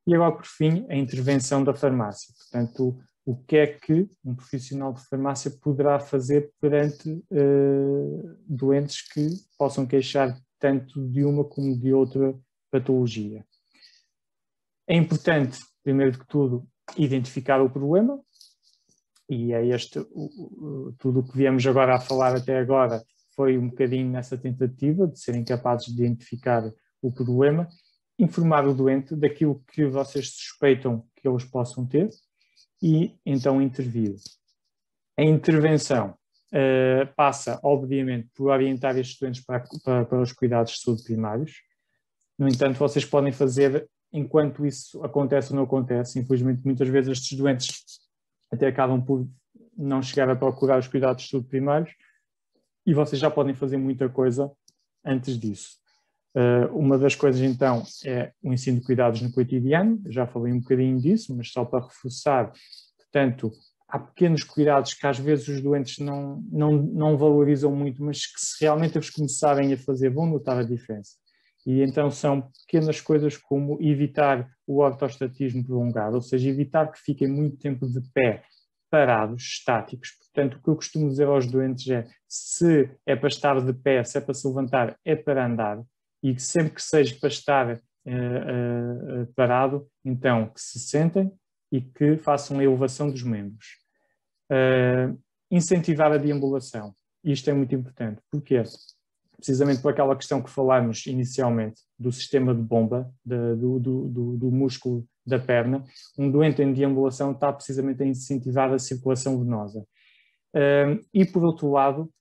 Speaker 2: E agora, por fim, a intervenção da farmácia. Portanto, o que é que um profissional de farmácia poderá fazer perante doentes que possam queixar tanto de uma como de outra patologia. É importante, primeiro de tudo, identificar o problema, e é tudo o que viemos agora a falar até agora foi um bocadinho nessa tentativa de serem capazes de identificar o problema, informar o doente daquilo que vocês suspeitam que eles possam ter e então intervir. A intervenção passa, obviamente, por orientar estes doentes para os cuidados de saúde primários. No entanto, vocês podem fazer enquanto isso acontece ou não acontece. Infelizmente, muitas vezes estes doentes até acabam por não chegar a procurar os cuidados de saúde primários e vocês já podem fazer muita coisa antes disso. Uma das coisas, então, é o ensino de cuidados no cotidiano. Já falei um bocadinho disso, mas só para reforçar. Portanto, há pequenos cuidados que às vezes os doentes não valorizam muito, mas que se realmente eles começarem a fazer vão notar a diferença. E então são pequenas coisas como evitar o ortostatismo prolongado, ou seja, evitar que fiquem muito tempo de pé, parados, estáticos. Portanto, o que eu costumo dizer aos doentes é, se é para estar de pé, se é para se levantar, é para andar, e sempre que seja para estar parado, então que se sentem e que façam a elevação dos membros. Incentivar a deambulação. Isto é muito importante. Porquê? Precisamente por aquela questão que falámos inicialmente do sistema de bomba, do músculo da perna. Um doente em deambulação está precisamente a incentivar a circulação venosa. E por outro lado,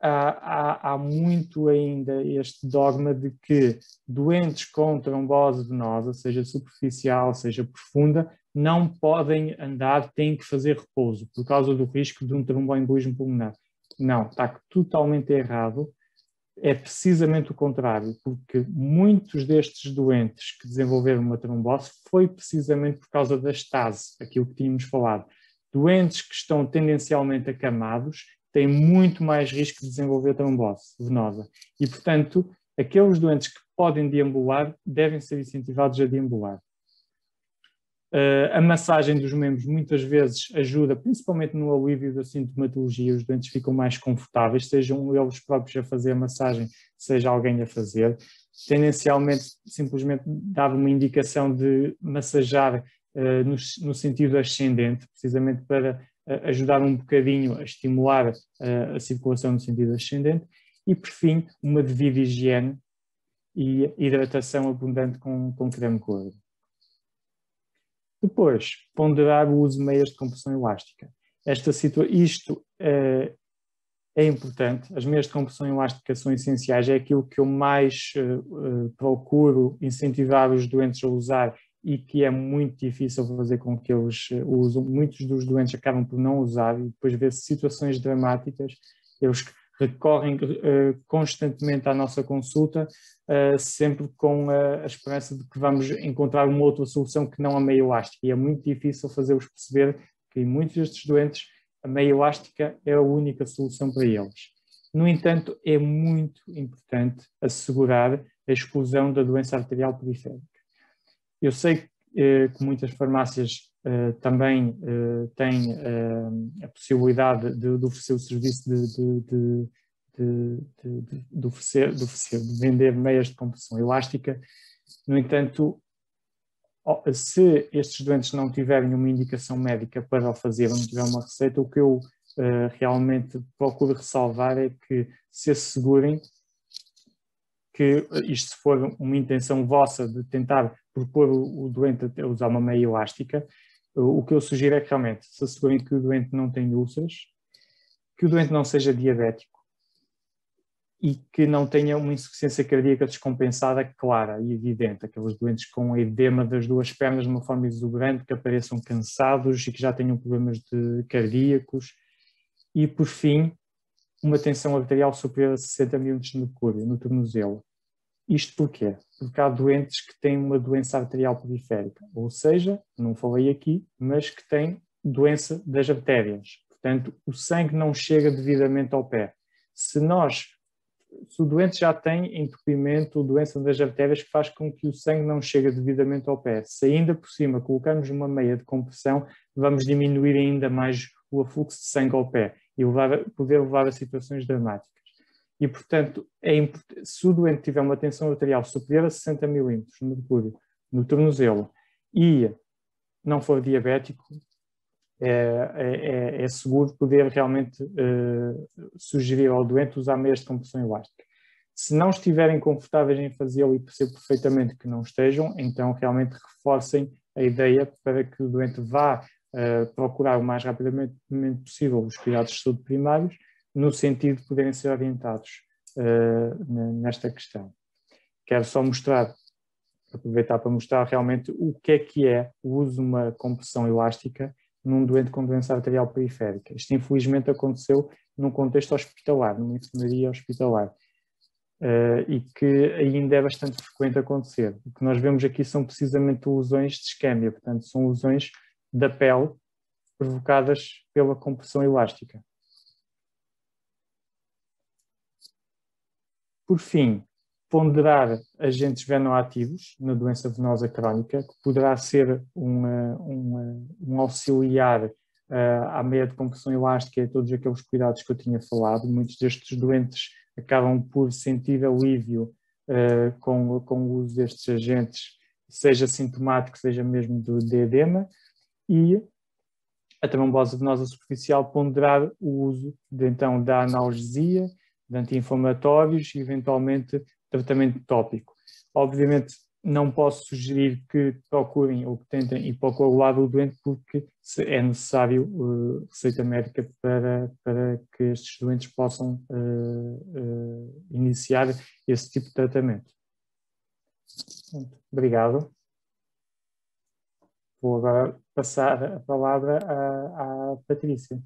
Speaker 2: há muito ainda este dogma de que doentes com trombose venosa, seja superficial, seja profunda, não podem andar, têm que fazer repouso, por causa do risco de um tromboembolismo pulmonar. Não, está totalmente errado. É precisamente o contrário, porque muitos destes doentes que desenvolveram uma trombose foi precisamente por causa da estase, aquilo que tínhamos falado. Doentes que estão tendencialmente acamados têm muito mais risco de desenvolver trombose venosa. E, portanto, aqueles doentes que podem deambular devem ser incentivados a deambular. A massagem dos membros muitas vezes ajuda, principalmente no alívio da sintomatologia, os doentes ficam mais confortáveis, sejam eles próprios a fazer a massagem, seja alguém a fazer. Tendencialmente, simplesmente dava uma indicação de massajar no sentido ascendente, precisamente para ajudar um bocadinho a estimular a circulação no sentido ascendente. E, por fim, uma devida higiene e hidratação abundante com creme gordo. Depois, ponderar o uso de meias de compressão elástica. Isto é importante. As meias de compressão elástica são essenciais. É aquilo que eu mais procuro incentivar os doentes a usar e que é muito difícil fazer com que eles usem. Muitos dos doentes acabam por não usar e depois vê-se situações dramáticas. Eles recorrem constantemente à nossa consulta, sempre com a esperança de que vamos encontrar uma outra solução que não a meia elástica. E é muito difícil fazê-los perceber que em muitos destes doentes a meia elástica é a única solução para eles. No entanto, é muito importante assegurar a exclusão da doença arterial periférica. Eu sei que muitas farmácias também tem a possibilidade de oferecer o serviço de vender meias de compressão elástica. No entanto, se estes doentes não tiverem uma indicação médica para o fazer, ou não tiverem uma receita, o que eu realmente procuro ressalvar é que se assegurem que isto, se for uma intenção vossa de tentar propor o doente a usar uma meia elástica, o que eu sugiro é que realmente se assegurem que o doente não tem úlceras, que o doente não seja diabético e que não tenha uma insuficiência cardíaca descompensada clara e evidente, aqueles doentes com edema das duas pernas de uma forma exuberante, que apareçam cansados e que já tenham problemas cardíacos. E, por fim, uma tensão arterial superior a 60 mm de mercúrio no tornozelo. Isto porquê? Porque há doentes que têm uma doença arterial periférica, ou seja, não falei aqui, mas que têm doença das artérias. Portanto, o sangue não chega devidamente ao pé. Se o doente já tem entupimento ou doença das artérias que faz com que o sangue não chegue devidamente ao pé, se ainda por cima colocarmos uma meia de compressão, vamos diminuir ainda mais o afluxo de sangue ao pé e poder levar a situações dramáticas. E, portanto, se o doente tiver uma tensão arterial superior a 60 mm de mercúrio no tornozelo e não for diabético, é seguro poder realmente sugerir ao doente usar meias de compressão elástica. Se não estiverem confortáveis em fazê-lo e percebo perfeitamente que não estejam, então realmente reforcem a ideia para que o doente vá procurar o mais rapidamente possível os cuidados de saúde primários, no sentido de poderem ser orientados nesta questão. Quero só aproveitar para mostrar realmente o que é o uso de uma compressão elástica num doente com doença arterial periférica. Isto infelizmente aconteceu num contexto hospitalar, numa enfermaria hospitalar, e que ainda é bastante frequente acontecer. O que nós vemos aqui são precisamente lesões de isquémia, portanto são lesões da pele provocadas pela compressão elástica. Por fim, ponderar agentes venoativos na doença venosa crónica, que poderá ser um auxiliar à meia de compressão elástica e a todos aqueles cuidados que eu tinha falado. Muitos destes doentes acabam por sentir alívio com o uso destes agentes, seja sintomático, seja mesmo de edema, e a trombose venosa superficial ponderar o uso então da analgesia, de anti-inflamatórios e eventualmente tratamento tópico. Obviamente não posso sugerir que procurem ou que tentem ir para o coagulado do doente, porque é necessário receita médica para que estes doentes possam iniciar esse tipo de tratamento. Obrigado. Vou agora passar a palavra à Patrícia.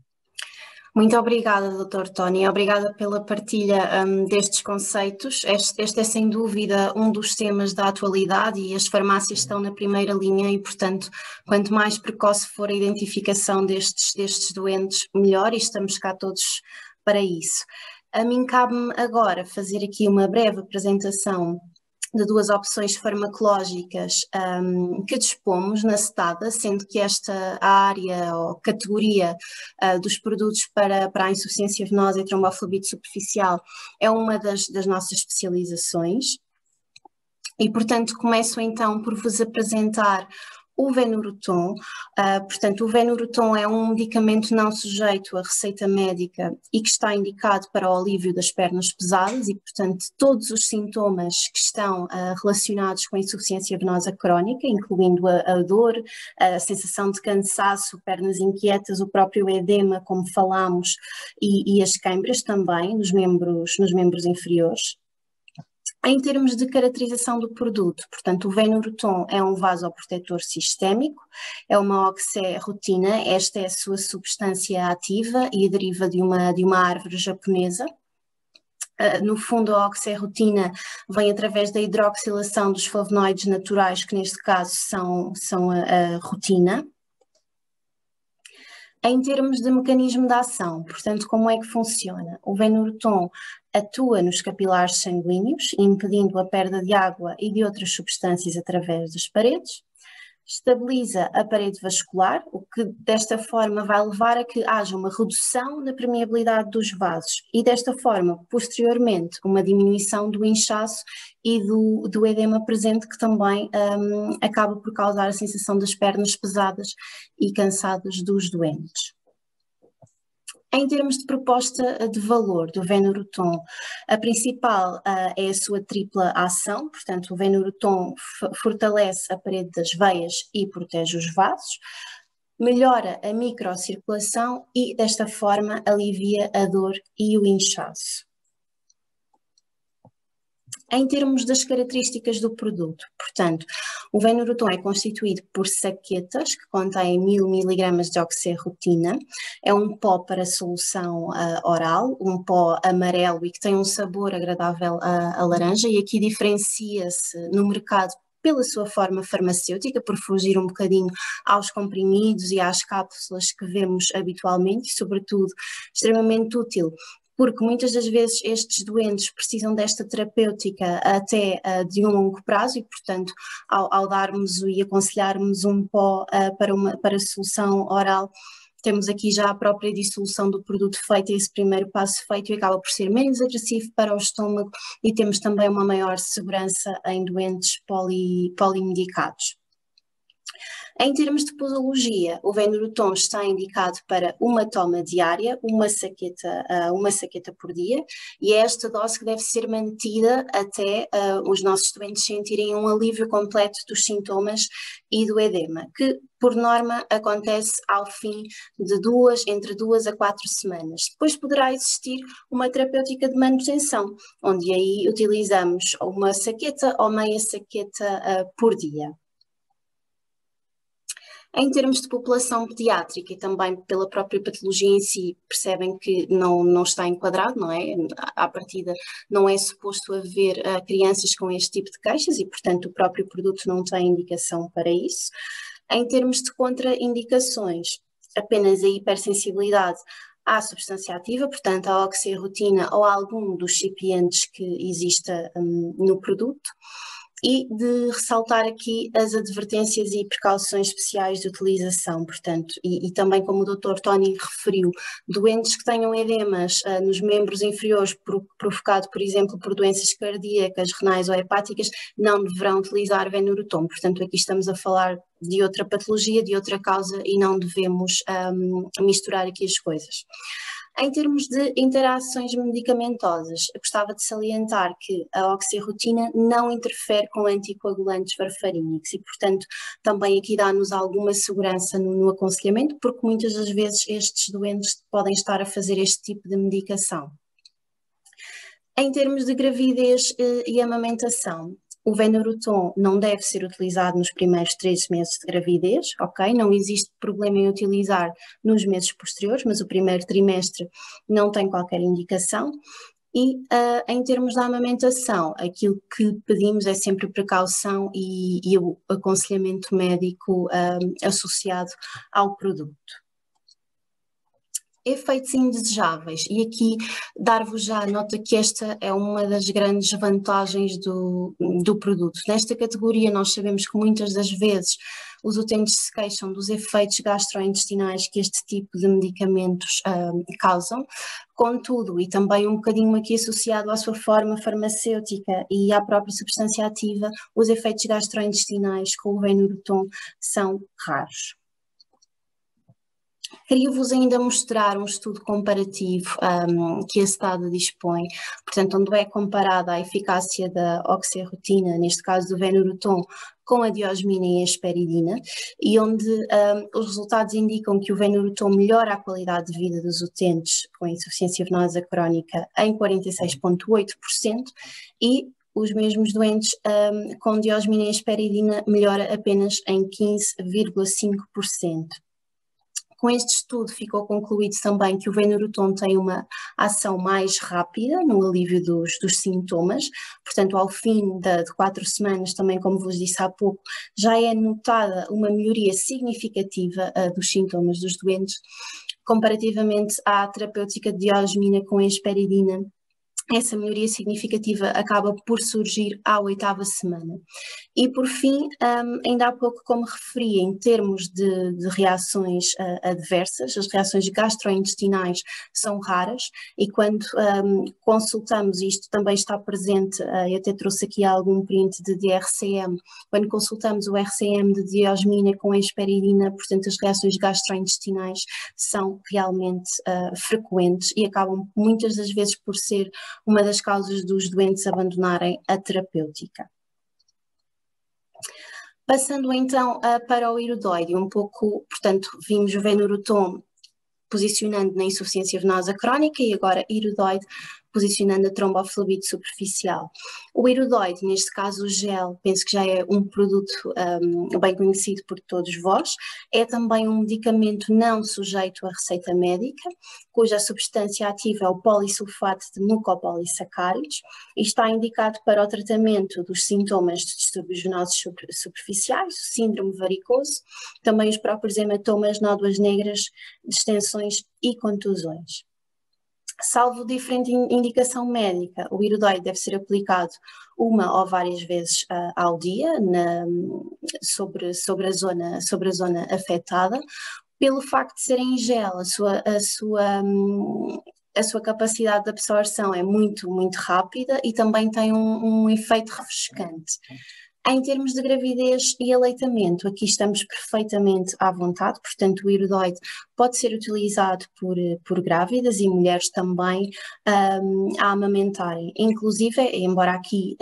Speaker 1: Muito obrigada, Dr. Tony. Obrigada pela partilha destes conceitos. Este é, sem dúvida, um dos temas da atualidade e as farmácias estão na primeira linha e, portanto, quanto mais precoce for a identificação destes doentes, melhor, e estamos cá todos para isso. A mim cabe-me agora fazer aqui uma breve apresentação de duas opções farmacológicas que dispomos na STADA, sendo que esta área ou categoria dos produtos para a insuficiência venosa e tromboflebite superficial é uma das nossas especializações. E, portanto, começo então por vos apresentar o Venuroton. Portanto, o Venuroton é um medicamento não sujeito à receita médica e que está indicado para o alívio das pernas pesadas e, portanto, todos os sintomas que estão relacionados com a insuficiência venosa crónica, incluindo a dor, a sensação de cansaço, pernas inquietas, o próprio edema, como falámos, e as câimbras também nos membros inferiores. Em termos de caracterização do produto, portanto, o Venuroton é um vasoprotetor sistémico, é uma oxerrotina, esta é a sua substância ativa e deriva de uma árvore japonesa. No fundo, a oxerrotina vem através da hidroxilação dos flavonoides naturais, que neste caso são a rotina. Em termos de mecanismo de ação, portanto, como é que funciona? O Venuroton atua nos capilares sanguíneos, impedindo a perda de água e de outras substâncias através das paredes. Estabiliza a parede vascular, o que desta forma vai levar a que haja uma redução na permeabilidade dos vasos e desta forma, posteriormente, uma diminuição do inchaço e do edema presente, que também acaba por causar a sensação das pernas pesadas e cansadas dos doentes. Em termos de proposta de valor do Venuroton, a principal é a sua tripla ação, portanto o Venuroton fortalece a parede das veias e protege os vasos, melhora a microcirculação e desta forma alivia a dor e o inchaço. Em termos das características do produto, portanto, o Venuroton é constituído por saquetas que contêm 1000 mg de oxirrotina, é um pó para solução oral, um pó amarelo e que tem um sabor agradável a laranja, e aqui diferencia-se no mercado pela sua forma farmacêutica, por fugir um bocadinho aos comprimidos e às cápsulas que vemos habitualmente, e sobretudo extremamente útil, porque muitas das vezes estes doentes precisam desta terapêutica até de um longo prazo e, portanto, ao darmos e aconselharmos um pó para solução oral, temos aqui já a própria dissolução do produto feita, esse primeiro passo feito, e acaba por ser menos agressivo para o estômago, e temos também uma maior segurança em doentes polimedicados. Em termos de posologia, o Venuroton está indicado para uma toma diária, uma saqueta por dia, e é esta dose que deve ser mantida até os nossos doentes sentirem um alívio completo dos sintomas e do edema, que por norma acontece ao fim de entre 2 a 4 semanas. Depois poderá existir uma terapêutica de manutenção, onde aí utilizamos uma saqueta ou meia saqueta por dia. Em termos de população pediátrica e também pela própria patologia em si, percebem que não está enquadrado, não é? À partida não é suposto haver crianças com este tipo de queixas e, portanto, o próprio produto não tem indicação para isso. Em termos de contraindicações, apenas a hipersensibilidade à substância ativa, portanto, à oxirrotina ou a algum dos excipientes que exista no produto. E de ressaltar aqui as advertências e precauções especiais de utilização, portanto, e também como o Dr. Tony referiu, doentes que tenham edemas nos membros inferiores provocado, por exemplo, por doenças cardíacas, renais ou hepáticas, não deverão utilizar Venuroton. Portanto, aqui estamos a falar de outra patologia, de outra causa, e não devemos misturar aqui as coisas. Em termos de interações medicamentosas, eu gostava de salientar que a oxirrotina não interfere com anticoagulantes varfarínicos e, portanto, também aqui dá-nos alguma segurança no aconselhamento, porque muitas das vezes estes doentes podem estar a fazer este tipo de medicação. Em termos de gravidez e amamentação, o Venuroton não deve ser utilizado nos primeiros 3 meses de gravidez, ok? Não existe problema em utilizar nos meses posteriores, mas o primeiro trimestre não tem qualquer indicação. E em termos da amamentação, aquilo que pedimos é sempre precaução e o aconselhamento médico associado ao produto. Efeitos indesejáveis, e aqui dar-vos já a nota que esta é uma das grandes vantagens do produto. Nesta categoria nós sabemos que muitas das vezes os utentes se queixam dos efeitos gastrointestinais que este tipo de medicamentos causam, contudo, e também um bocadinho aqui associado à sua forma farmacêutica e à própria substância ativa, os efeitos gastrointestinais com o Venuroton são raros. Queria-vos ainda mostrar um estudo comparativo que a STADA dispõe, portanto, onde é comparada a eficácia da oxirrotina, neste caso do Venuroton, com a diosmina e a hesperidina, e onde os resultados indicam que o Venuroton melhora a qualidade de vida dos utentes com insuficiência venosa crónica em 46,8% e os mesmos doentes com diosmina e hesperidina melhora apenas em 15,5%. Com este estudo ficou concluído também que o Venuroton tem uma ação mais rápida no alívio dos sintomas, portanto ao fim de 4 semanas, também como vos disse há pouco, já é notada uma melhoria significativa dos sintomas dos doentes, comparativamente à terapêutica de diosmina com hesperidina, essa melhoria significativa acaba por surgir à 8ª semana. E por fim, ainda há pouco, como referi, em termos de reações adversas, as reações gastrointestinais são raras e quando consultamos, isto também está presente, eu até trouxe aqui algum print de DRCM, quando consultamos o RCM de diosmina com a hesperidina, portanto as reações gastrointestinais são realmente frequentes e acabam muitas das vezes por ser uma das causas dos doentes abandonarem a terapêutica. Passando então para o iridoide, um pouco, portanto, vimos o Venuroton posicionando na insuficiência venosa crónica e agora iridoide posicionando a tromboflebite superficial. O iridoide, neste caso o gel, penso que já é um produto bem conhecido por todos vós, é também um medicamento não sujeito a receita médica, cuja substância ativa é o polissulfato de mucopolisacáridos e está indicado para o tratamento dos sintomas de distúrbios venosos superficiais, o síndrome varicoso, também os próprios hematomas, nódoas negras, distensões e contusões. Salvo diferente indicação médica, o iridoide deve ser aplicado uma ou várias vezes ao dia sobre a zona afetada, pelo facto de ser em gel, a sua capacidade de absorção é muito, muito rápida e também tem um efeito refrescante. Em termos de gravidez e aleitamento, aqui estamos perfeitamente à vontade, portanto o iridoide pode ser utilizado por grávidas e mulheres também a amamentarem. Inclusive, embora aqui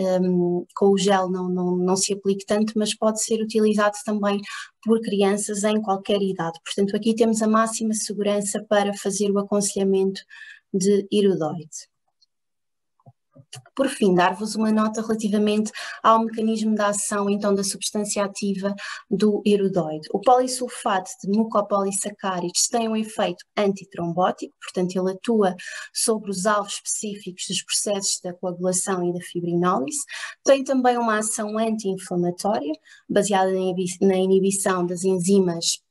Speaker 1: com o gel não se aplique tanto, mas pode ser utilizado também por crianças em qualquer idade. Portanto, aqui temos a máxima segurança para fazer o aconselhamento de iridoide. Por fim, dar-vos uma nota relativamente ao mecanismo de ação, então, da substância ativa do iridoide. O polissulfato de mucopolisacáridos tem um efeito antitrombótico, portanto, ele atua sobre os alvos específicos dos processos da coagulação e da fibrinólise. Tem também uma ação anti-inflamatória, baseada na inibição das enzimas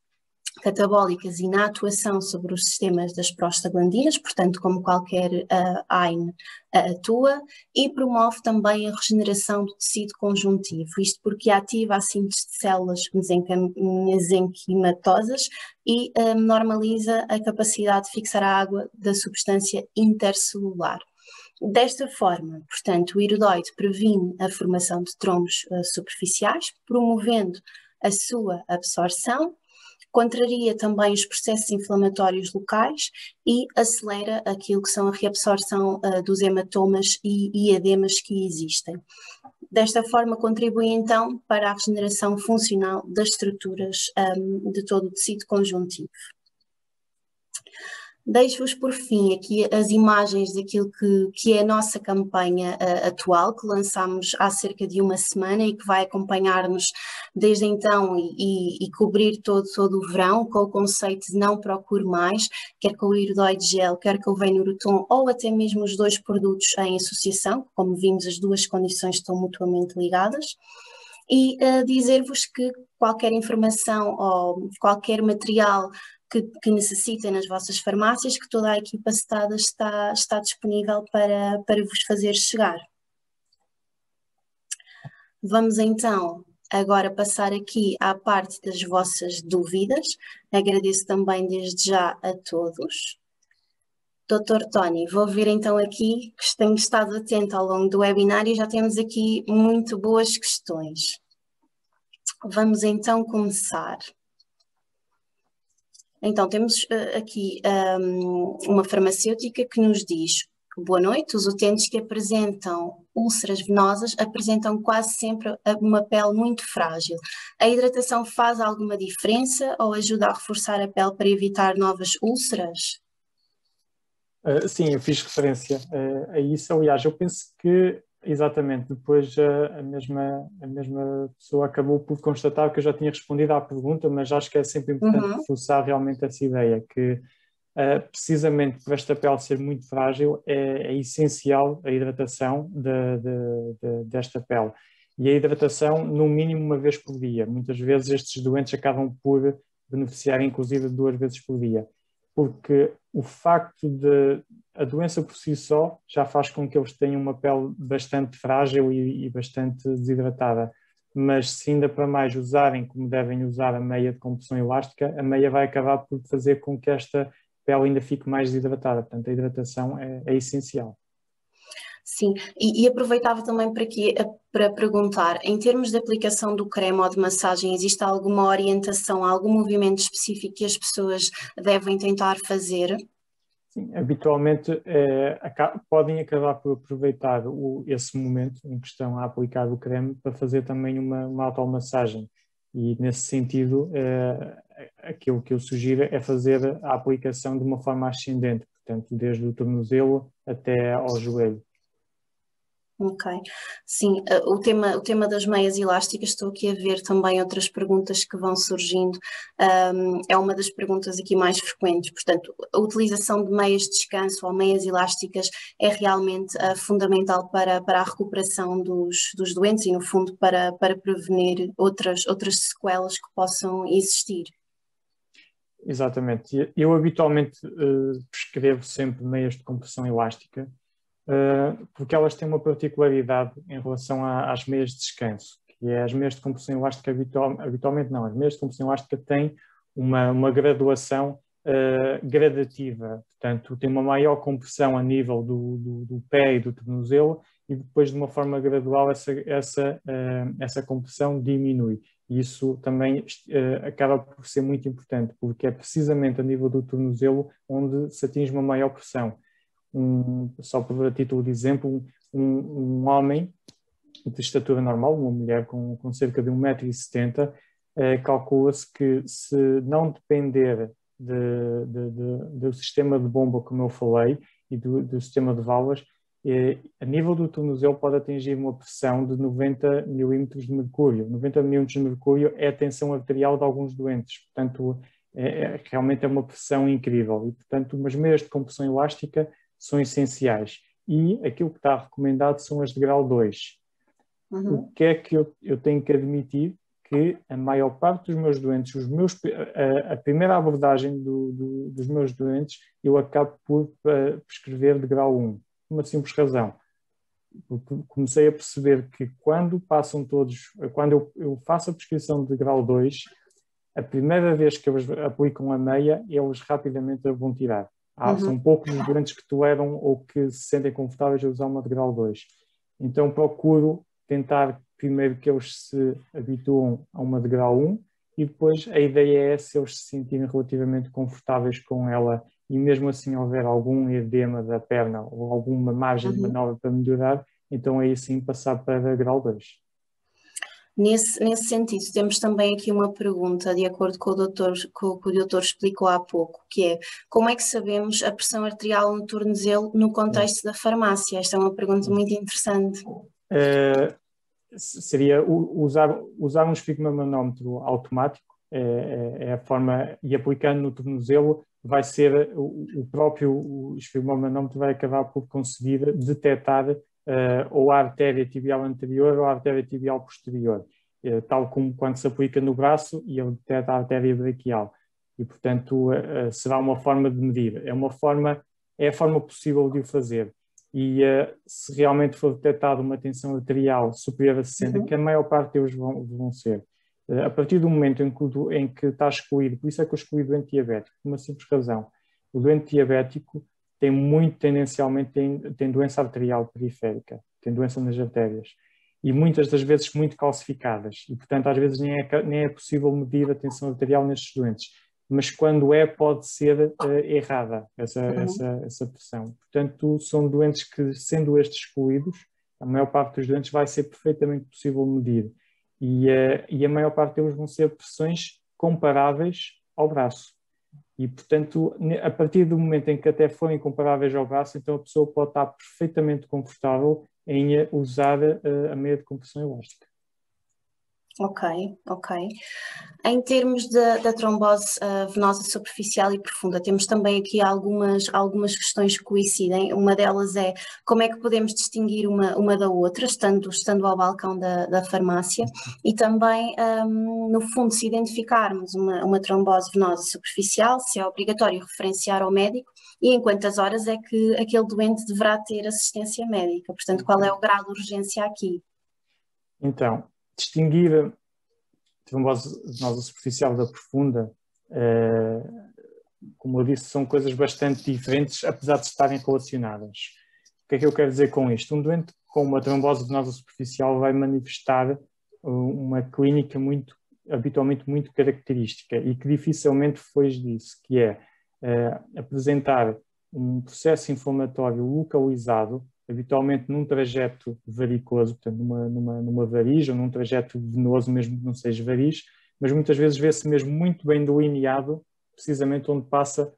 Speaker 1: catabólicas e na atuação sobre os sistemas das prostaglandinas, portanto, como qualquer AINE atua, e promove também a regeneração do tecido conjuntivo, isto porque ativa a síntese de células mesenquimatosas e normaliza a capacidade de fixar a água da substância intercelular. Desta forma, portanto, o iridoide previne a formação de trombos superficiais, promovendo a sua absorção, contraria também os processos inflamatórios locais e acelera aquilo que são a reabsorção dos hematomas e edemas que existem. Desta forma, contribui então para a regeneração funcional das estruturas de todo o tecido conjuntivo. Deixo-vos por fim aqui as imagens daquilo que é a nossa campanha atual, que lançámos há cerca de uma semana e que vai acompanhar-nos desde então e cobrir todo o verão, com o conceito de não procure mais, quer com o iridoide gel, quer com o Venuroton, ou até mesmo os dois produtos em associação, como vimos, as duas condições estão mutuamente ligadas. E dizer-vos que qualquer informação ou qualquer material que necessitem nas vossas farmácias, que toda a equipa citada está disponível para vos fazer chegar. Vamos então agora passar aqui à parte das vossas dúvidas. Agradeço também desde já a todos. Dr. Tony, vou ver então aqui, que tenho estado atento ao longo do webinar e já temos aqui muito boas questões. Vamos então começar. Então, temos aqui uma farmacêutica que nos diz: boa noite, os utentes que apresentam úlceras venosas apresentam quase sempre uma pele muito frágil. A hidratação faz alguma diferença ou ajuda a reforçar a pele para evitar novas úlceras?
Speaker 2: Sim, eu fiz referência a isso. Aliás, eu penso que exatamente depois a mesma pessoa acabou por constatar que eu já tinha respondido à pergunta, mas acho que é sempre importante reforçar realmente essa ideia, que precisamente por esta pele ser muito frágil, é essencial a hidratação desta pele. E a hidratação, no mínimo, uma vez por dia. Muitas vezes estes doentes acabam por beneficiar, inclusive, 2 vezes por dia. Porque o facto de a doença por si só já faz com que eles tenham uma pele bastante frágil e bastante desidratada. Mas se ainda para mais usarem como devem usar a meia de compressão elástica, a meia vai acabar por fazer com que esta pele ainda fique mais desidratada. Portanto, a hidratação é essencial.
Speaker 1: Sim, e aproveitava também para perguntar, em termos de aplicação do creme ou de massagem, existe alguma orientação, algum movimento específico que as pessoas devem tentar fazer?
Speaker 2: Sim, habitualmente podem acabar por aproveitar esse momento em que estão a aplicar o creme para fazer também uma automassagem. E nesse sentido, aquilo que eu sugiro é fazer a aplicação de uma forma ascendente, portanto, desde o tornozelo até ao joelho.
Speaker 1: Ok, sim, o tema das meias elásticas, estou aqui a ver também outras perguntas que vão surgindo, é uma das perguntas aqui mais frequentes, portanto, a utilização de meias de descanso ou meias elásticas é realmente fundamental para a recuperação dos doentes e, no fundo, para prevenir outras sequelas que possam existir.
Speaker 2: Exatamente, eu habitualmente prescrevo sempre meias de compressão elástica, porque elas têm uma particularidade em relação às meias de descanso, que é as meias de compressão elástica habitualmente não, as meias de compressão elástica têm uma graduação gradativa, portanto tem uma maior compressão a nível do pé e do tornozelo e depois de uma forma gradual essa compressão diminui. E isso também acaba por ser muito importante, porque é precisamente a nível do tornozelo onde se atinge uma maior pressão. Só por título de exemplo, um homem de estatura normal, uma mulher com cerca de 1,70 m, calcula-se que se não depender do sistema de bomba, como eu falei, e do sistema de válvulas, a nível do tornozelo pode atingir uma pressão de 90 milímetros de mercúrio. 90 milímetros de mercúrio é a tensão arterial de alguns doentes, portanto, realmente é uma pressão incrível. E, portanto, umas meias de compressão elástica são essenciais. E aquilo que está recomendado são as de grau 2. Uhum. O que é que eu tenho que admitir? Que a maior parte dos meus doentes, a primeira abordagem dos meus doentes, eu acabo por prescrever de grau 1. Uma simples razão. Porque comecei a perceber que quando eu faço a prescrição de grau 2, a primeira vez que eles aplicam a meia, eles rapidamente a vão tirar. São poucos os doentes que toleram ou que se sentem confortáveis a usar uma de grau 2. Então procuro tentar primeiro que eles se habituam a uma de grau 1 e depois a ideia é se eles se sentirem relativamente confortáveis com ela e mesmo assim houver algum edema da perna ou alguma margem de manobra para melhorar, então aí sim passar para grau 2.
Speaker 1: Nesse sentido, temos também aqui uma pergunta, de acordo com o que o doutor explicou há pouco, que é: como é que sabemos a pressão arterial no tornozelo no contexto da farmácia? Esta é uma pergunta muito interessante.
Speaker 2: Seria usar um esfigmomanómetro automático, é a forma, e aplicando no tornozelo, vai ser o próprio esfigmomanómetro vai acabar por conseguir detectar ou a artéria tibial anterior ou a artéria tibial posterior, tal como quando se aplica no braço e ele detecta a artéria braquial. E, portanto, será uma forma de medir. É a forma possível de o fazer. E se realmente for detectada uma tensão arterial superior a 60, que a maior parte deles vão ser. A partir do momento em que está excluído, por isso é que eu excluí o doente diabético, por uma simples razão. O doente diabético tendencialmente tem doença arterial periférica, tem doença nas artérias, e muitas das vezes muito calcificadas, e portanto às vezes nem é possível medir a tensão arterial nestes doentes, mas quando pode ser errada essa pressão. Portanto, são doentes que, sendo estes excluídos, a maior parte dos doentes vai ser perfeitamente possível medir, e a maior parte deles vão ser pressões comparáveis ao braço. E, portanto, a partir do momento em que até forem comparáveis ao braço, então a pessoa pode estar perfeitamente confortável em usar a meia de compressão elástica.
Speaker 1: Ok, ok. Em termos da trombose venosa superficial e profunda, temos também aqui algumas questões que coincidem. Uma delas é como é que podemos distinguir uma da outra, estando ao balcão da farmácia, e também, no fundo, se identificarmos uma trombose venosa superficial, se é obrigatório referenciar ao médico e em quantas horas é que aquele doente deverá ter assistência médica. Portanto, qual é o grau de urgência aqui?
Speaker 2: Então, distinguir a trombose venosa superficial da profunda, como eu disse, são coisas bastante diferentes, apesar de estarem relacionadas. O que é que eu quero dizer com isto? Um doente com uma trombose venosa superficial vai manifestar uma clínica habitualmente muito característica e que dificilmente foge disso, que é apresentar um processo inflamatório localizado, habitualmente num trajeto varicoso, portanto numa variz ou num trajeto venoso, mesmo que não seja variz, mas muitas vezes vê-se mesmo muito bem delineado, precisamente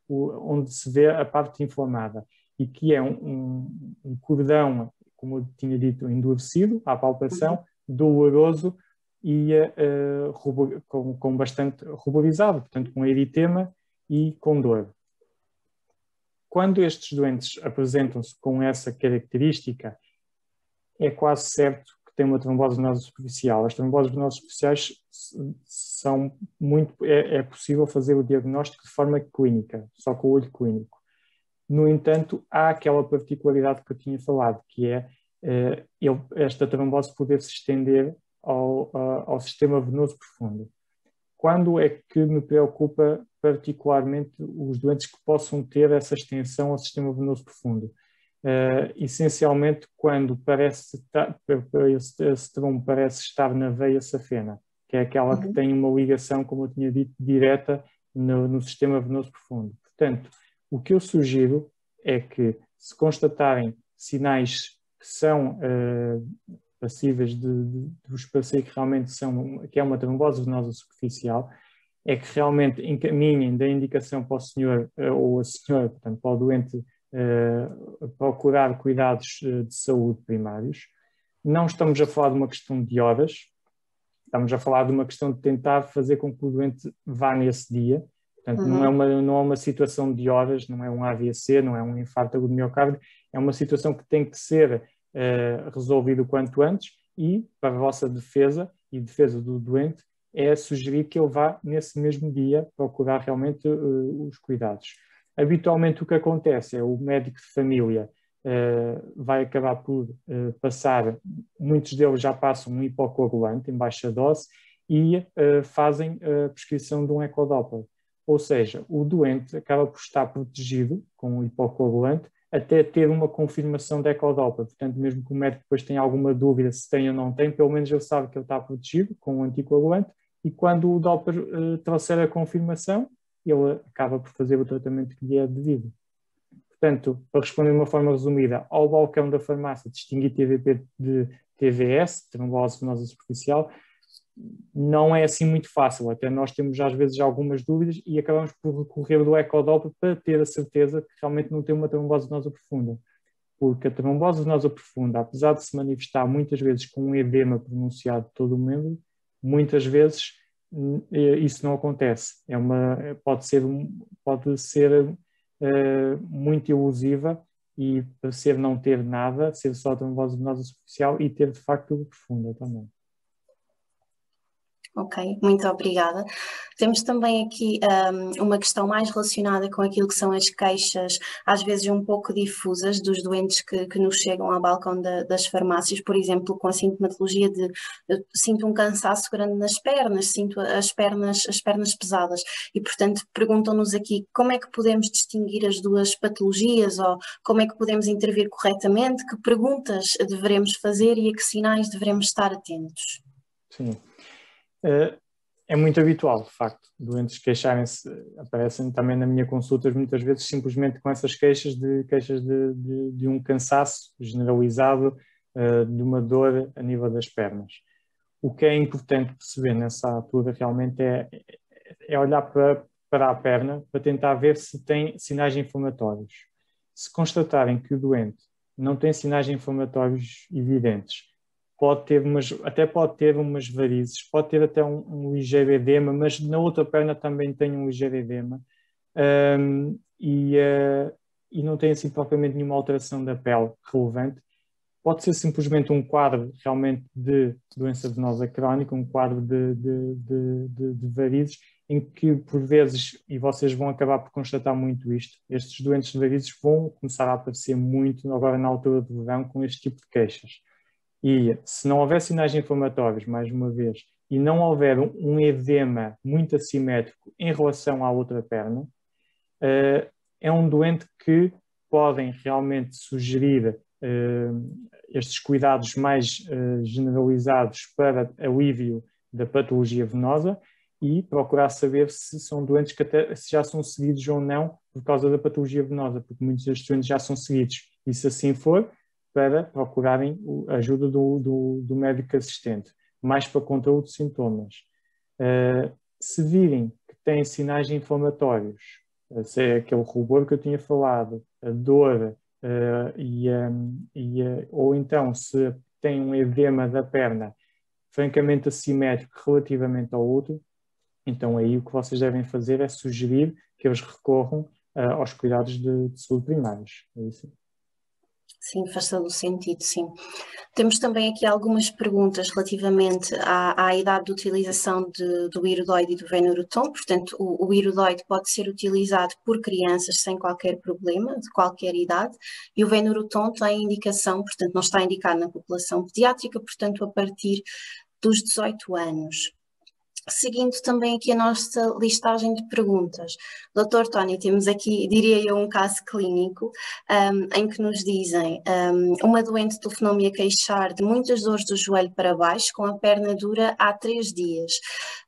Speaker 2: onde se vê a parte inflamada, e que é um cordão, como eu tinha dito, endurecido à palpação, doloroso e com bastante ruborizado, portanto com eritema e com dor. Quando estes doentes apresentam-se com essa característica, é quase certo que tem uma trombose venosa superficial. As tromboses venosas superficiais são é possível fazer o diagnóstico de forma clínica, só com o olho clínico. No entanto, há aquela particularidade que eu tinha falado, que é esta trombose poder se estender ao sistema venoso profundo. Quando é que me preocupa particularmente os doentes que possam ter essa extensão ao sistema venoso profundo? Essencialmente quando esse trombo parece estar na veia safena, que é aquela que tem uma ligação, como eu tinha dito, direta no sistema venoso profundo. Portanto, o que eu sugiro é que, se constatarem sinais que são passíveis de vos parecer que realmente que é uma trombose venosa superficial, é que realmente encaminhem da indicação para o senhor ou a senhora, portanto, para o doente procurar cuidados de saúde primários. Não estamos a falar de uma questão de horas, estamos a falar de uma questão de tentar fazer com que o doente vá nesse dia. Portanto, não é uma situação de horas, não é um AVC, não é um infarto agudo de miocárdio, é uma situação que tem que ser resolvido o quanto antes e, para a vossa defesa e defesa do doente, é sugerir que ele vá nesse mesmo dia procurar realmente os cuidados. Habitualmente o que acontece é o médico de família vai acabar por passar, muitos deles já passam um hipocoagulante em baixa dose e fazem a prescrição de um ecodoppler. Ou seja, o doente acaba por estar protegido com o hipocoagulante até ter uma confirmação de ecodoppler. Portanto, mesmo que o médico depois tenha alguma dúvida se tem ou não tem, pelo menos ele sabe que ele está protegido com o anticoagulante e quando o Doppler trouxer a confirmação, ele acaba por fazer o tratamento que lhe é devido. Portanto, para responder de uma forma resumida, ao balcão da farmácia distinguir TVP de TVS, trombose venosa superficial, não é assim muito fácil. Até nós temos às vezes algumas dúvidas e acabamos por recorrer do ecodoppler para ter a certeza que realmente não tem uma trombose venosa profunda. Porque a trombose venosa profunda, apesar de se manifestar muitas vezes com um edema pronunciado de todo o membro, muitas vezes isso não acontece. Pode ser muito elusiva e parecer não ter nada, ser só trombose venosa superficial e ter de facto profunda também.
Speaker 1: Ok, muito obrigada. Temos também aqui uma questão mais relacionada com aquilo que são as queixas, às vezes um pouco difusas, dos doentes que nos chegam ao balcão das farmácias, por exemplo, com a sintomatologia de sinto um cansaço grande nas pernas, sinto as pernas pesadas e, portanto, perguntam-nos aqui como é que podemos distinguir as duas patologias ou como é que podemos intervir corretamente, que perguntas devemos fazer e a que sinais devemos estar atentos.
Speaker 2: Sim. É muito habitual, de facto, doentes queixarem-se, aparecem também na minha consulta muitas vezes simplesmente com essas queixas de um cansaço generalizado, de uma dor a nível das pernas. O que é importante perceber nessa altura realmente é olhar para a perna para tentar ver se tem sinais inflamatórios. Se constatarem que o doente não tem sinais inflamatórios evidentes, até pode ter umas varizes, pode ter até um ligeiro edema, mas na outra perna também tem um ligeiro edema, e não tem assim propriamente nenhuma alteração da pele relevante. Pode ser simplesmente um quadro realmente de doença venosa crónica, um quadro de varizes, em que por vezes, e vocês vão acabar por constatar muito isto, estes doentes de varizes vão começar a aparecer muito agora na altura do verão com este tipo de queixas. E se não houver sinais inflamatórios, mais uma vez, e não houver um edema muito assimétrico em relação à outra perna, é um doente que podem realmente sugerir estes cuidados mais generalizados para alívio da patologia venosa e procurar saber se são doentes que até se já são seguidos ou não por causa da patologia venosa, porque muitos destes doentes já são seguidos. E se assim for, para procurarem a ajuda do médico assistente, mais para controle de sintomas. Se virem que têm sinais inflamatórios, se é aquele rubor que eu tinha falado, a dor, ou então se tem um edema da perna francamente assimétrico relativamente ao outro, então aí o que vocês devem fazer é sugerir que eles recorram aos cuidados de saúde primários. É isso.
Speaker 1: Sim, faz todo o sentido, sim. Temos também aqui algumas perguntas relativamente à idade de utilização do iridoide e do Venuroton. Portanto, o iridoide pode ser utilizado por crianças sem qualquer problema, de qualquer idade, e o Venuroton tem indicação, portanto, não está indicado na população pediátrica, portanto, a partir dos 18 anos. Seguindo também aqui a nossa listagem de perguntas. Dr. Tony, temos aqui, diria eu, um caso clínico em que nos dizem uma doente telefonou-me a queixar de muitas dores do joelho para baixo, com a perna dura há 3 dias.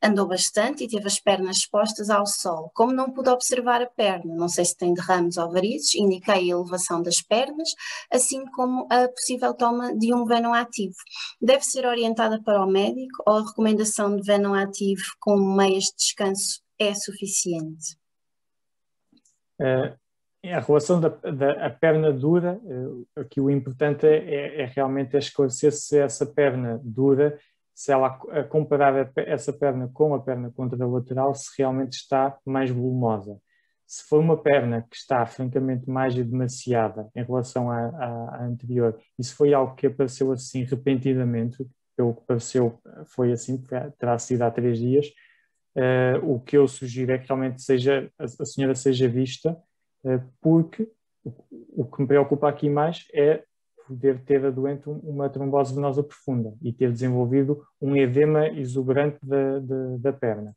Speaker 1: Andou bastante e teve as pernas expostas ao sol. Como não pude observar a perna, não sei se tem derrames ou varizes, indiquei a elevação das pernas, assim como a possível toma de um Venom ativo. Deve ser orientada para o médico ou a recomendação de Venom ativo com meias de descanso é suficiente?
Speaker 2: A relação da perna dura, aqui o importante é realmente esclarecer se essa perna dura, se ela a comparar essa perna com a perna contralateral, se realmente está mais volumosa. Se for uma perna que está francamente mais demasiada em relação à anterior, e se foi algo que apareceu assim repentinamente, pelo que pareceu foi assim, terá sido há 3 dias, o que eu sugiro é que realmente a senhora seja vista, porque o que me preocupa aqui mais é poder ter a doente uma trombose venosa profunda e ter desenvolvido um edema exuberante da perna.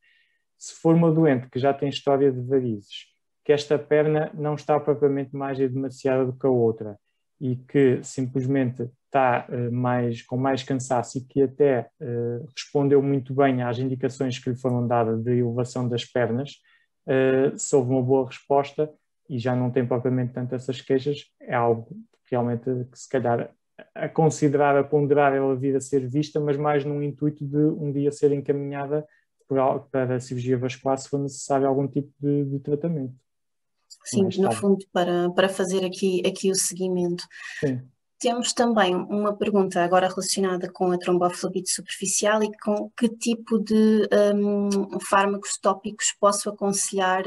Speaker 2: Se for uma doente que já tem história de varizes, que esta perna não está propriamente mais edemaciada do que a outra e que simplesmente está com mais cansaço e que até respondeu muito bem às indicações que lhe foram dadas de elevação das pernas, se houve uma boa resposta e já não tem propriamente tanto essas queixas, é algo realmente que se calhar a considerar, a ponderar ela vir a ser vista, mas mais num intuito de um dia ser encaminhada para a cirurgia vascular se for necessário algum tipo de tratamento.
Speaker 1: Sim, no fundo, para fazer aqui o seguimento.
Speaker 2: Sim.
Speaker 1: Temos também uma pergunta agora relacionada com a tromboflebite superficial e com que tipo de fármacos tópicos posso aconselhar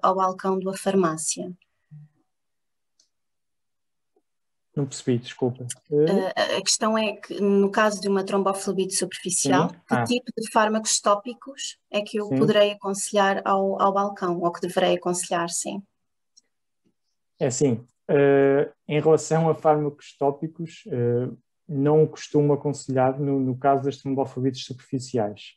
Speaker 1: ao balcão da farmácia.
Speaker 2: Não percebi, desculpa.
Speaker 1: A questão é que, no caso de uma tromboflebite superficial, que tipo de fármacos tópicos é que eu poderei aconselhar ao balcão, ou que deverei aconselhar, sim?
Speaker 2: É assim, em relação a fármacos tópicos, não costumo aconselhar no caso das tromboflebites superficiais.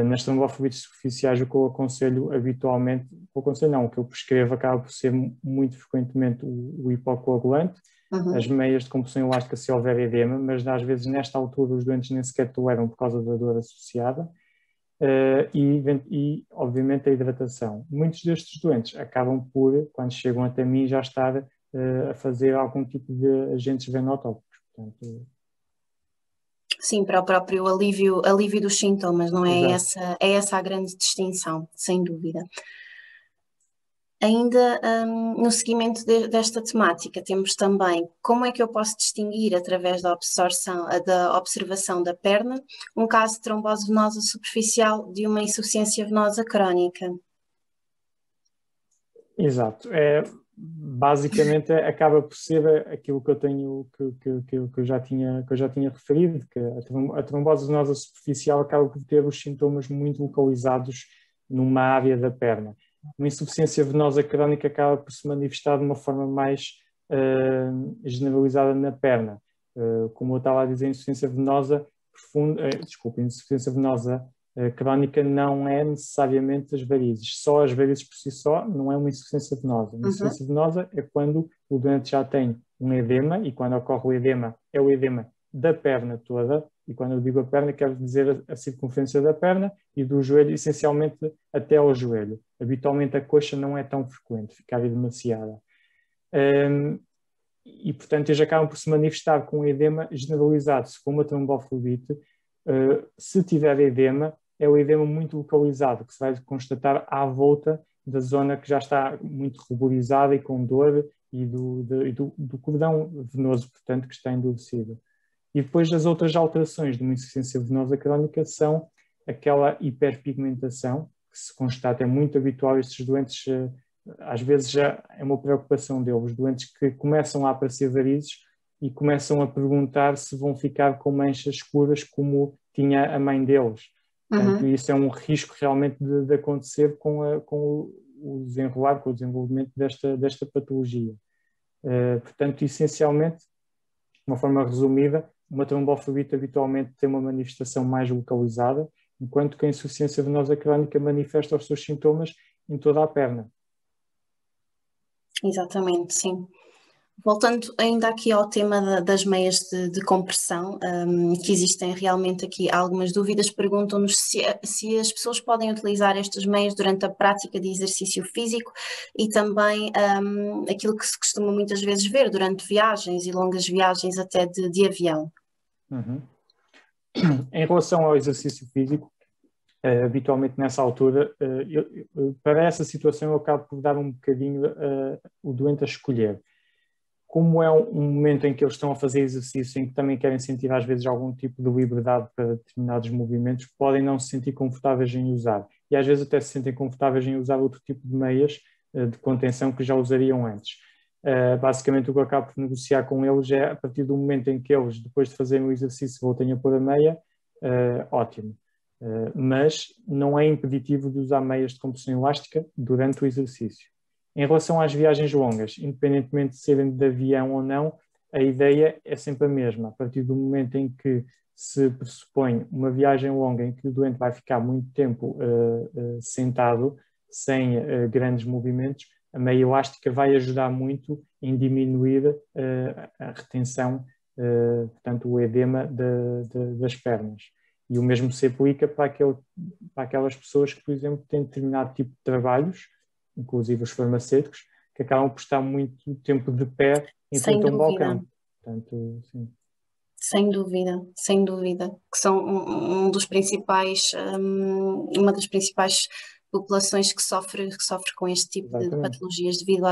Speaker 2: Nas tromboflebites superficiais, o que eu aconselho habitualmente, o que eu prescrevo acaba por ser muito frequentemente o hipocoagulante, as meias de compressão elástica se houver edema, mas às vezes nesta altura os doentes nem sequer toleram por causa da dor associada. E obviamente a hidratação. Muitos destes doentes acabam por, quando chegam até mim, já estar a fazer algum tipo de agentes venotópicos. Portanto,
Speaker 1: sim, para o próprio alívio dos sintomas, não é? É essa a grande distinção, sem dúvida. Ainda no seguimento desta temática, temos também como é que eu posso distinguir, através da observação da perna, um caso de trombose venosa superficial de uma insuficiência venosa crónica.
Speaker 2: Exato. Basicamente acaba por ser aquilo que eu tenho que eu já tinha referido, que a trombose venosa superficial acaba por ter os sintomas muito localizados numa área da perna. Uma insuficiência venosa crónica acaba por se manifestar de uma forma mais generalizada na perna. Como eu estava a dizer, insuficiência venosa profunda, insuficiência venosa crónica não é necessariamente as varizes. Só as varizes por si só não é uma insuficiência venosa. Uma insuficiência venosa é quando o doente já tem um edema, e quando ocorre o edema, é o edema da perna toda, e quando eu digo a perna, quero dizer a circunferência da perna e do joelho, essencialmente até ao joelho. Habitualmente a coxa não é tão frequente, ficar demasiada. E, portanto, eles acabam por se manifestar com edema generalizado. Se for uma tromboflebite, se tiver edema, é o edema muito localizado, que se vai constatar à volta da zona que já está muito ruborizada e com dor e do cordão venoso, portanto, que está endurecido. E depois as outras alterações de uma insuficiência venosa crónica são aquela hiperpigmentação, que se constata, é muito habitual estes doentes, às vezes já é uma preocupação deles, os doentes que começam a aparecer varizes e começam a perguntar se vão ficar com manchas escuras como tinha a mãe deles. Portanto, isso é um risco realmente de acontecer com o desenrolar, com o desenvolvimento desta patologia. Portanto, essencialmente, de uma forma resumida, uma tromboflebite habitualmente tem uma manifestação mais localizada, enquanto que a insuficiência venosa crónica manifesta os seus sintomas em toda a perna.
Speaker 1: Exatamente, sim. Voltando ainda aqui ao tema das meias de compressão, que existem realmente aqui algumas dúvidas, perguntam-nos se as pessoas podem utilizar estas meias durante a prática de exercício físico e também aquilo que se costuma muitas vezes ver durante viagens e longas viagens até de avião.
Speaker 2: Em relação ao exercício físico, habitualmente nessa altura, para essa situação eu acabo por dar um bocadinho o doente a escolher. Como é um momento em que eles estão a fazer exercício, em que também querem sentir às vezes algum tipo de liberdade para determinados movimentos, podem não se sentir confortáveis em usar. E às vezes até se sentem confortáveis em usar outro tipo de meias de contenção que já usariam antes. Basicamente o que eu acabo por negociar com eles é, a partir do momento em que eles, depois de fazerem o exercício, voltem a pôr a meia, ótimo. Mas não é impeditivo de usar meias de compressão elástica durante o exercício. Em relação às viagens longas, independentemente de serem de avião ou não, a ideia é sempre a mesma. A partir do momento em que se pressupõe uma viagem longa em que o doente vai ficar muito tempo sentado, sem grandes movimentos, a meia elástica vai ajudar muito em diminuir a retenção, portanto, o edema das pernas. E o mesmo se aplica para aquelas pessoas que, por exemplo, têm determinado tipo de trabalhos, inclusive os farmacêuticos, que acabam por estar muito tempo de pé em frente a um balcão. Portanto, sim.
Speaker 1: Sem dúvida, sem dúvida, que são uma das principais populações que sofre com este tipo de patologias devido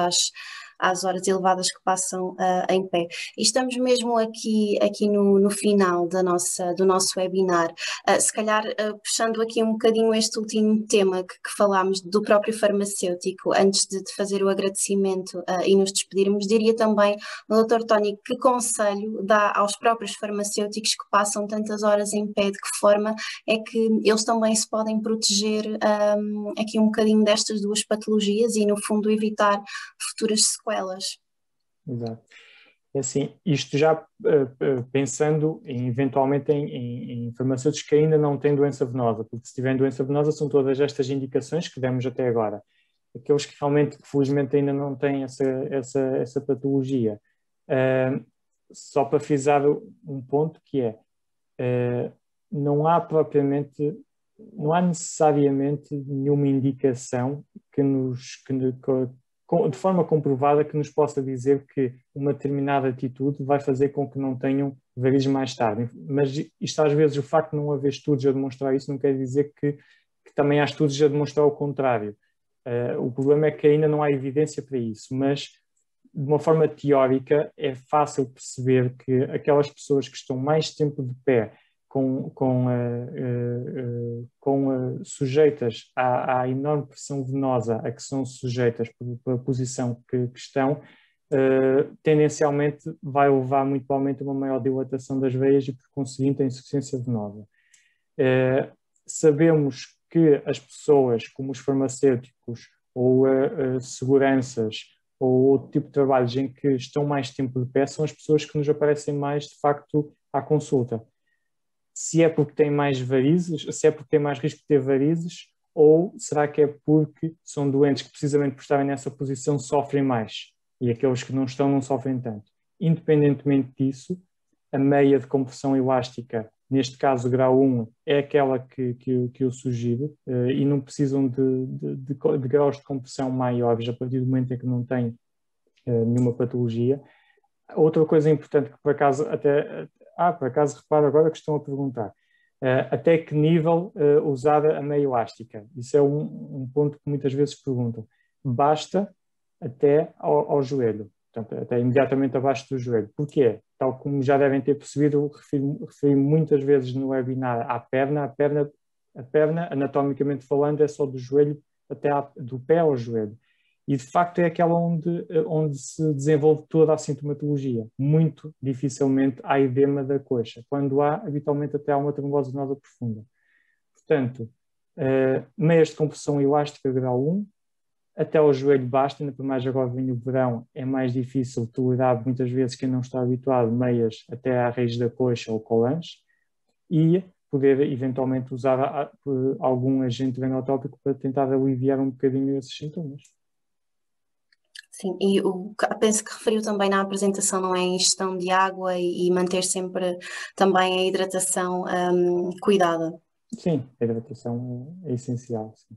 Speaker 1: às horas elevadas que passam em pé. E estamos mesmo aqui no final do nosso webinar. Se calhar, puxando aqui um bocadinho este último tema que falámos do próprio farmacêutico, antes de fazer o agradecimento e nos despedirmos, diria também, Dr. Tony, que conselho dá aos próprios farmacêuticos que passam tantas horas em pé, de que forma é que eles também se podem proteger aqui um bocadinho destas duas patologias e, no fundo, evitar futuras sequelas?
Speaker 2: Exato. É assim, isto já pensando eventualmente em farmacêuticos que ainda não têm doença venosa, porque se tiverem doença venosa são todas estas indicações que demos até agora. Aqueles que realmente, felizmente, ainda não têm essa patologia. Só para frisar um ponto que é, não há necessariamente nenhuma indicação de forma comprovada que nos possa dizer que uma determinada atitude vai fazer com que não tenham varizes mais tarde. Mas isto às vezes, o facto de não haver estudos a demonstrar isso não quer dizer que também há estudos a demonstrar o contrário. O problema é que ainda não há evidência para isso, mas de uma forma teórica é fácil perceber que aquelas pessoas que estão mais tempo de pé, sujeitas à enorme pressão venosa a que são sujeitas pela posição que estão, tendencialmente vai levar muito provavelmente a uma maior dilatação das veias e, por conseguinte, a insuficiência venosa. Sabemos que as pessoas, como os farmacêuticos ou seguranças ou outro tipo de trabalhos em que estão mais tempo de pé, são as pessoas que nos aparecem mais, de facto, à consulta. Se é porque têm mais varizes, se é porque têm mais risco de ter varizes, ou será que é porque são doentes que, precisamente por estarem nessa posição, sofrem mais e aqueles que não estão não sofrem tanto. Independentemente disso, a meia de compressão elástica, neste caso grau 1, é aquela que eu sugiro, e não precisam de graus de compressão maiores a partir do momento em que não têm nenhuma patologia. Outra coisa importante que por acaso reparo agora que estão a perguntar, até que nível usar a meia elástica? Isso é um ponto que muitas vezes perguntam. Basta até ao joelho, portanto, até imediatamente abaixo do joelho. Porquê? Tal como já devem ter percebido, refiro muitas vezes no webinar à perna. A perna, anatomicamente falando, é só do joelho do pé ao joelho. E, de facto, é aquela onde se desenvolve toda a sintomatologia. Muito dificilmente há edema da coxa. Quando há, habitualmente até há uma trombose venosa profunda. Portanto, meias de compressão elástica grau 1, até ao joelho basta, ainda por mais agora vem o verão, é mais difícil tolerar muitas vezes quem não está habituado, meias até à raiz da coxa ou colãs, e poder eventualmente usar algum agente venotópico para tentar aliviar um bocadinho esses sintomas.
Speaker 1: Sim, e penso que referiu também na apresentação, não é? A ingestão de água e manter sempre também a hidratação cuidada.
Speaker 2: Sim, a hidratação é essencial, sim.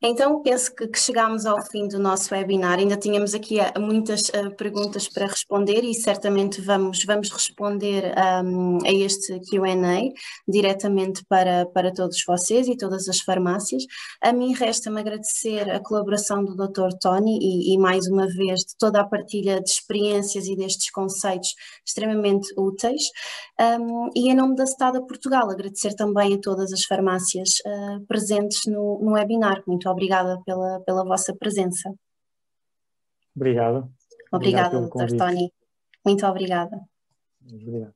Speaker 1: Então, penso que chegámos ao fim do nosso webinar. Ainda tínhamos aqui muitas perguntas para responder e certamente vamos responder a este Q&A diretamente para todos vocês e todas as farmácias. A mim resta-me agradecer a colaboração do Dr. Tony e mais uma vez de toda a partilha de experiências e destes conceitos extremamente úteis. E em nome da STADA Portugal, agradecer também a todas as farmácias presentes no webinar. Muito obrigada pela vossa presença.
Speaker 2: Obrigado.
Speaker 1: Obrigada,
Speaker 2: pelo
Speaker 1: Dr.
Speaker 2: convite.
Speaker 1: Tony. Muito obrigada.
Speaker 2: Obrigado.